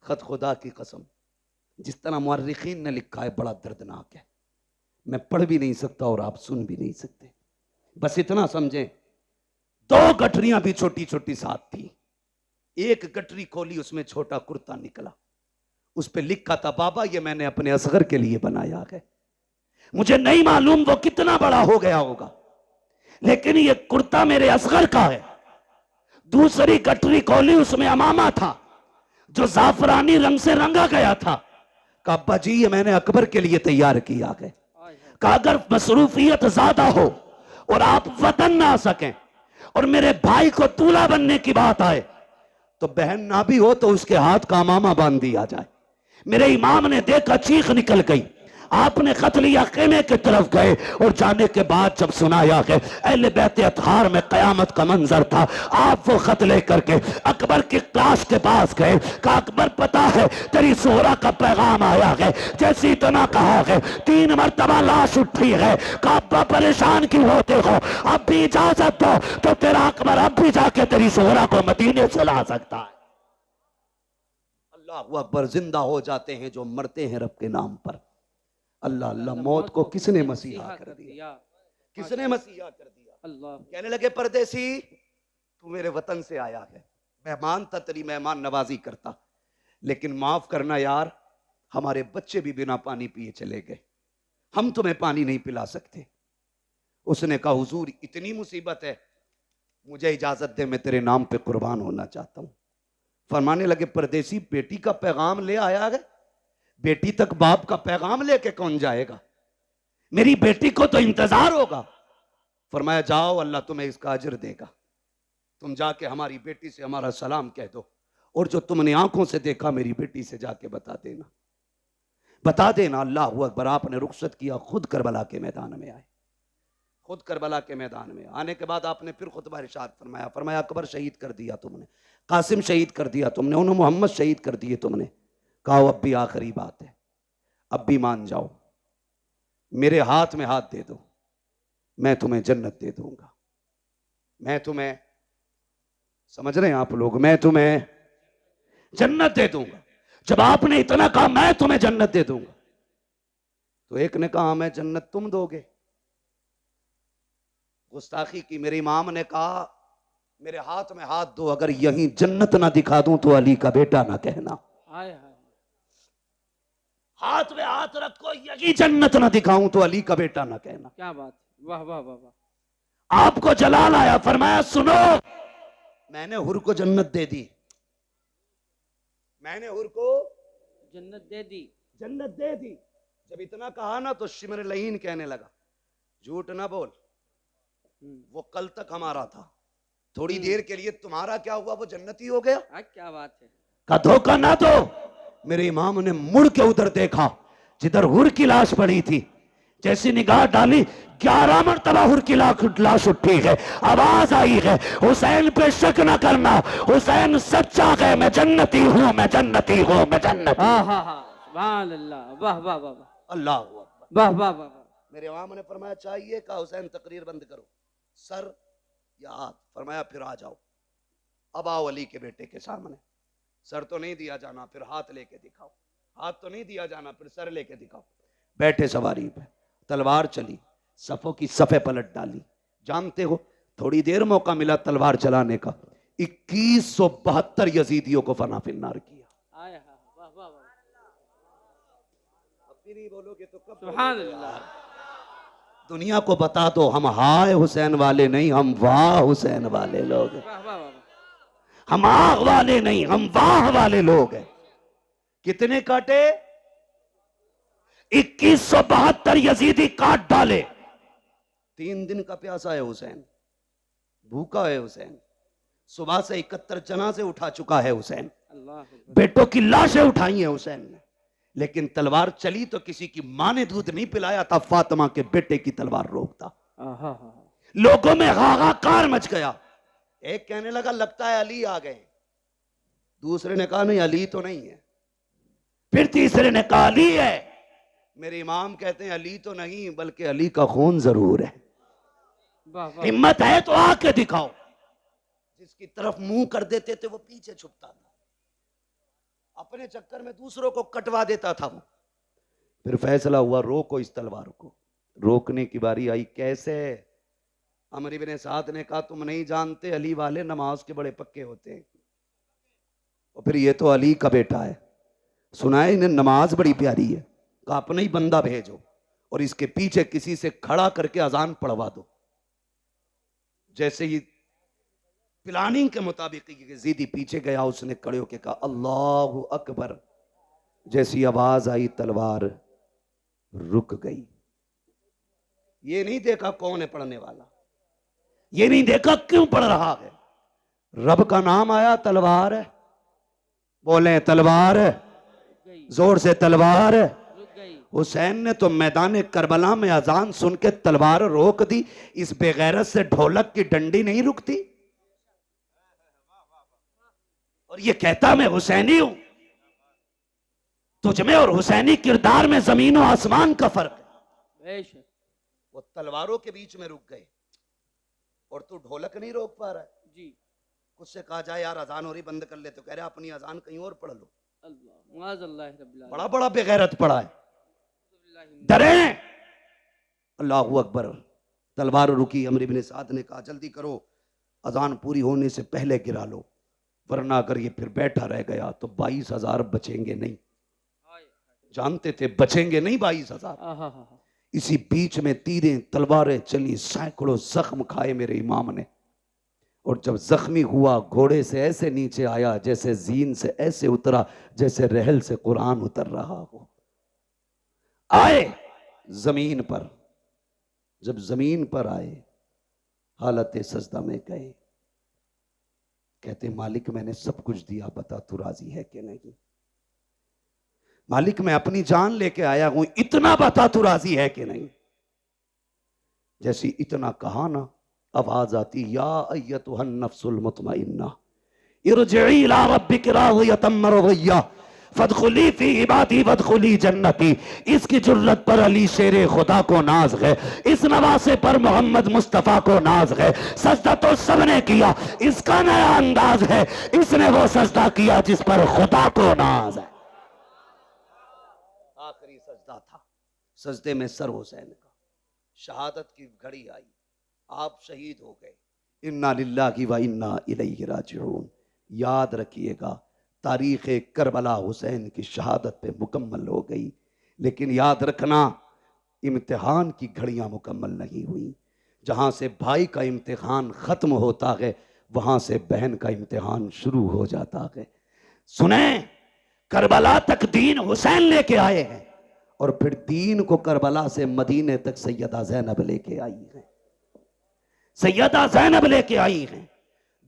खत खुदा की कसम जिस तरह मुअर्रिखीन ने लिखा है बड़ा दर्दनाक है, मैं पढ़ भी नहीं सकता और आप सुन भी नहीं सकते। बस इतना समझें, 2 गठरियां भी छोटी छोटी साथ थी। एक गठरी खोली, उसमें छोटा कुर्ता निकला, उस पर लिखा था बाबा ये मैंने अपने असगर के लिए बनाया है, मुझे नहीं मालूम वो कितना बड़ा हो गया होगा लेकिन ये कुर्ता मेरे असगर का है। दूसरी गठरी खोली, उसमें अमामा था जो जाफरानी रंग से रंगा गया था। कहा अब्बा जी ये मैंने अकबर के लिए तैयार किया है। कहा अगर मसरूफियत ज्यादा हो और आप वतन ना आ सकें और मेरे भाई को दूल्हा बनने की बात आए तो बहन ना भी हो तो उसके हाथ का अमामा बांध दिया जाए। मेरे इमाम ने देखा, चीख निकल गई। आपने खत लिया, खेमे की तरफ गए और जाने के बाद जब सुनाया कि अहले बैत अतहार में कयामत का मंजर था, आप वो खत लेकर के अकबर की क्लास के पास गए। कहा अकबर पता है तेरी सोहरा का पैगाम आया है, जैसे इतना कहा है 3 मरतबा लाश उठी है। कहा अब्बा परेशान क्यों होते हो, अब भी इजाजत दो तो तेरा अकबर अब भी जाके तेरी सोहरा को मदीने से ला सकता है। अल्लाह अकबर, जिंदा हो जाते हैं जो मरते हैं रब के नाम पर। अल्लाह अल्लाह, मौत को किसने मसीहा कर दिया, किसने मसीहा कर दिया। अल्लाह कहने लगे परदेसी तू मेरे वतन से आया है, मेहमान था, तेरी मेहमान नवाजी करता, लेकिन माफ करना यार हमारे बच्चे भी बिना पानी पिए चले गए, हम तुम्हें पानी नहीं पिला सकते। उसने कहा हुजूर इतनी मुसीबत है, मुझे इजाजत दे, मैं तेरे नाम पे कुर्बान होना चाहता हूं। फरमाने लगे परदेसी बेटी का पैगाम ले आया है, बेटी तक बाप का पैगाम लेके कौन जाएगा, मेरी बेटी को तो इंतजार होगा। फरमाया जाओ अल्लाह तुम्हें इसका अजर देगा, तुम जाके हमारी बेटी से हमारा सलाम कह दो और जो तुमने आंखों से देखा मेरी बेटी से जाके बता देना, बता देना। अल्लाह अकबर, आपने रुखसत किया, खुद करबला के मैदान में आए। खुद करबला के मैदान में आने के बाद आपने फिर खुतबा इरशाद फरमाया। फरमाया अकबर शहीद कर दिया तुमने, कासिम शहीद कर दिया तुमने, उन्होंने मोहम्मद शहीद कर दिए तुमने। कहा अब भी आखिरी बात है, अब भी मान जाओ, मेरे हाथ में हाथ दे दो, मैं तुम्हें जन्नत दे दूंगा। मैं तुम्हें, समझ रहे हैं आप लोग, मैं तुम्हें जन्नत दे दूंगा। जब आपने इतना कहा मैं तुम्हें जन्नत दे दूंगा, तो एक ने कहा मैं जन्नत तुम दोगे। गुस्ताखी की। मेरे इमाम ने कहा मेरे हाथ में हाथ दो, अगर यहीं जन्नत ना दिखा दूं तो अली का बेटा ना कहना। हाथ में हाथ रखो, यही जन्नत ना दिखाऊं तो अली का बेटा ना कहना। क्या बात, वाह वाह वाह वाह। आपको जलाल आया, फरमाया सुनो, मैंने हुर को जन्नत दे दी, मैंने हुर को जन्नत दे दी, जन्नत दे दी। जब इतना कहा ना तो शिमर लहीन कहने लगा झूठ ना बोल, वो कल तक हमारा था, थोड़ी देर के लिए तुम्हारा क्या हुआ, वो जन्नती हो गया। क्या बात है। का धोखा ना दो। मेरे इमाम ने मुड़ के उधर देखा जिधर हुर की लाश पड़ी थी, जैसी निगाह डाली 11 मरतबा हुर की लाश उठी है, आवाज आई है हुसैन पे शक न करना, हुसैन सच्चा है, मैं जन्नती हूँ, मैं जन्नती हूँ, मैं जन्नती हूँ। हाँ हाँ सुभान अल्लाह, वाह वाह वाह अल्लाह वाह वाह वाह। मेरे इमाम ने फरमाया चाहिए का हुसैन तकरीर बंद करो, सर या हाथ, फरमाया फिर आ जाओ, अब आओ अली के बेटे के सामने, सर तो नहीं दिया जाना फिर हाथ लेके दिखाओ, हाथ तो नहीं दिया जाना फिर सर लेके दिखाओ। बैठे सवारी पे, तलवार चली, सफों की सफे पलट डाली। जानते हो थोड़ी देर मौका मिला तलवार चलाने का, 2172 यजीदियों को फना फिन्नार किया। आया वाह वाह वाह, अब भी नहीं बोलोगे तो कब सुभान अल्लाह। दुनिया को बता दो हम हाय हुसैन वाले नहीं, हम वाह हुसैन वाले लोग हैं। वाह वाह वाह, हम आग वाले नहीं, हम वाह वाले लोग हैं। कितने काटे? 2172 यजीदी काट डाले। 3 दिन का प्यासा है हुसैन, भूखा है हुसैन, सुबह से 71 जनाजे उठा चुका है हुसैन, अल्लाह बेटों की लाशें उठाई हैं हुसैन ने, लेकिन तलवार चली तो किसी की मां ने दूध नहीं पिलाया था, फातिमा के बेटे की तलवार रोकता। लोगों में हाहाकार मच गया। एक कहने लगा लगता है अली आ गए, दूसरे ने कहा नहीं अली तो नहीं है, फिर तीसरे ने कहा अली है। मेरे इमाम कहते हैं अली तो नहीं बल्कि अली का खून जरूर है। वाह वाह, हिम्मत है तो आके दिखाओ। जिसकी तरफ मुंह कर देते थे वो पीछे छुपता था, अपने चक्कर में दूसरों को कटवा देता था वो। फिर फैसला हुआ रोको इस तलवार को। रोकने की बारी आई, कैसे? अमर इब्न साद ने कहा तुम नहीं जानते अली वाले नमाज के बड़े पक्के होते हैं, और फिर ये तो अली का बेटा है, सुना है इन्हें नमाज बड़ी प्यारी है, कहा अपना ही बंदा भेजो और इसके पीछे किसी से खड़ा करके अजान पढ़वा दो। जैसे ही प्लानिंग के मुताबिक यजीदी पीछे गया, उसने खड़े होकर कहा अल्लाहु अकबर। जैसी आवाज आई तलवार रुक गई। ये नहीं देखा कौन है पढ़ने वाला, ये नहीं देखा क्यों पढ़ रहा है, रब का नाम आया, तलवार है, बोले तलवार है, जोर से तलवार है। रुक गई। हुसैन ने तो मैदान करबला में अजान सुन के तलवार रोक दी। इस बेगैरत से ढोलक की डंडी नहीं रुकती। और ये कहता मैं हुसैनी हूं। तुझमें और हुसैनी किरदार में जमीन और आसमान का फर्क है। बेशक। वो तलवारों के बीच में रुक गए और तू ढोलक नहीं रोक पा रहा है जी। कुछ से कहा जाए यार अजान हो रही बंद कर ले, तो कह रहे अपनी अजान कहीं और पढ़ लो। अल्लाह मुआज़ल्लाह रब्बिल आलमीन। बड़ा बड़ा बेगैरत पड़ा है। डरे अल्लाहू अकबर। तलवार रुकी। अमर इब्न साद ने कहा जल्दी करो, अजान पूरी होने से पहले गिरा लो, वरना अगर ये फिर बैठा रह गया तो 22,000 बचेंगे नहीं। जानते थे बचेंगे नहीं 22,000। इसी बीच में तीरें तलवारें चली, सैकड़ों जख्म खाए मेरे इमाम ने। और जब जख्मी हुआ घोड़े से ऐसे नीचे आया जैसे जीन से ऐसे उतरा जैसे रहल से कुरान उतर रहा हो। आए जमीन पर, जब जमीन पर आए हालत सजदा में गए। कहते मालिक मैंने सब कुछ दिया, बता तू राजी है कि नहीं। मालिक मैं अपनी जान लेके आया हूं, इतना बता तू राजी है कि नहीं। जैसी इतना कहा ना, आवाज आती या अय्यतुहन नफ्सुल मुतमइन्ना इरजिई इला रब्बिक राज़ियतम मरज़िय्या फदखुली फी इबादी वदखुली जन्नती। इसकी जुर्रत पर अली शेरे खुदा को नाज है, इस नवासे पर मोहम्मद मुस्तफा को नाज है। सजदा तो सबने किया, इसका नया अंदाज है, इसने वो सजदा किया जिस पर खुदा को नाज है। आखिरी सजदा था, सजदे में सर हुसैन का। शहादत की घड़ी आई, आप शहीद हो गए। इन्ना लिल्लाहि व इन्ना इलैहि राजिऊन। याद रखिएगा तारीख करबला हुसैन की शहादत पे मुकम्मल हो गई, लेकिन याद रखना इम्तिहान की घड़ियां मुकम्मल नहीं हुई। जहां से भाई का इम्तिहान खत्म होता है वहां से बहन का इम्तिहान शुरू हो जाता है। सुने, करबला तक दीन हुसैन लेके आए हैं और फिर दीन को करबला से मदीने तक सैयदा ज़ैनब लेके आई है। सैयदा ज़ैनब लेके आई हैं।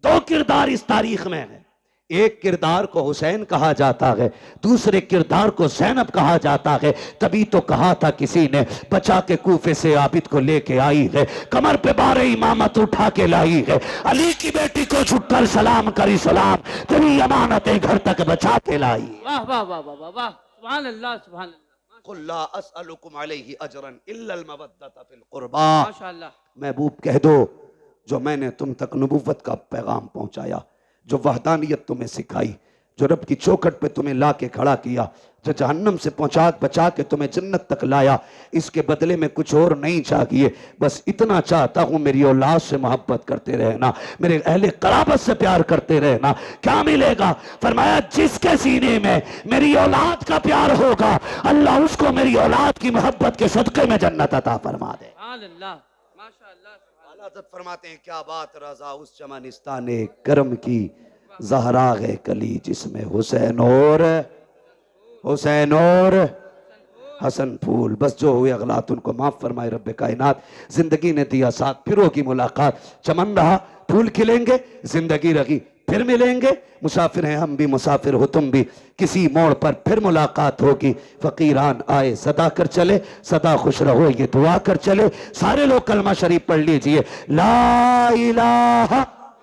दो किरदार इस तारीख में है। एक किरदार को हुसैन कहा जाता है, दूसरे किरदार को ज़ैनब कहा जाता है। तभी तो कहा था किसी ने, बचा के कूफे से आबिद को लेके आई है, कमर पे बारे इमामत उठा के लाई है, अली की बेटी को झुककर सलाम करी सलाम, तेरी अमानतें घर तक बचा के लाई। वाह वाह वाह वाह वाह वाह, सुभान अल्लाह सुभान अल्लाह। कुल ला अस्अलुकुम अलैहि अजरन इल्लल मवद्दत फिल कुर्बा। माशाअल्लाह। महबूब कह दो, जो मैंने तुम तक नबुव्वत का पैगाम पहुंचाया, जो वहदानियत तुम्हें सिखाई, जो रब की चौखट पे तुम्हें ला के खड़ा किया, जो जहन्नम से पहुंचा बचा के तुम्हें जन्नत तक लाया, इसके बदले में कुछ और नहीं चाहिए। बस इतना चाहता हूं, मेरी औलाद से मोहब्बत करते रहना, मेरे अहले कराबत से प्यार करते रहना। क्या मिलेगा? फरमाया जिसके सीने में मेरी औलाद का प्यार होगा, अल्लाह उसको मेरी औलाद की मोहब्बत के सदके में जन्नत अता फरमा दे। सुभान अल्लाह, माशाअल्लाह। हज़रत फरमाते हैं, क्या बात रज़ा उस चमनिस्ताने करम की, ज़हरा है कली जिसमें हुसैन और हसन फूल। बस जो हुए अगलात उनको माफ फरमाए रब्बे कायनात। जिंदगी ने दिया साथ, फिर होगी मुलाकात, चमन रहा फूल खिलेंगे, जिंदगी रही फिर मिलेंगे, मुसाफिर हैं हम भी, मुसाफिर हो तुम भी, किसी मोड़ पर फिर मुलाकात होगी। फकीरान आए सदा कर चले, सदा खुश रहो ये दुआ कर चले। सारे लोग कलमा शरीफ पढ़ लीजिए, ला इलाहा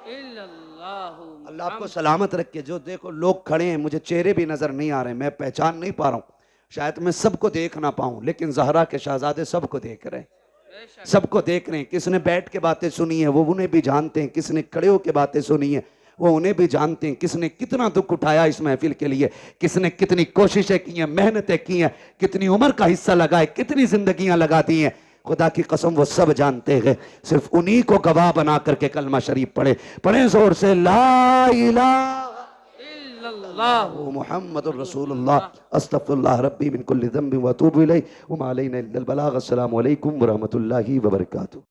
इल्लल्लाहु। अल्लाह आपको सलामत रखे। जो देखो लोग खड़े हैं, मुझे चेहरे भी नजर नहीं आ रहे, मैं पहचान नहीं पा रहा हूँ, शायद मैं सबको देख ना पाऊं, लेकिन ज़हरा के शहजादे सबको देख रहे हैं, सबको देख रहे हैं। किसने बैठ के बातें सुनी है वो उन्हें भी जानते हैं, किसने खड़े होकर बातें सुनी है वो उन्हें भी जानते हैं, किसने कितना दुख उठाया इस महफिल के लिए, किसने कितनी कोशिशें की हैं, मेहनतें की हैं, कितनी उम्र का हिस्सा लगाए, कितनी जिंदगियां लगा दी हैं, खुदा की कसम वो सब जानते हैं। सिर्फ उन्हीं को गवाह बना करके कलमा शरीफ पढ़े जोर से, ला इलाहा इल्लल्लाहु मुहम्मदुर रसूलुल्लाह, अस्तगफिरुल्लाह रब्बी मिन कुल्ली ज़ंबिन व अतूबु इलैहि व मा अलैना इल्लल बलाग। अस्सलामु अलैकुम व रहमतुल्लाहि व बरकातुहू।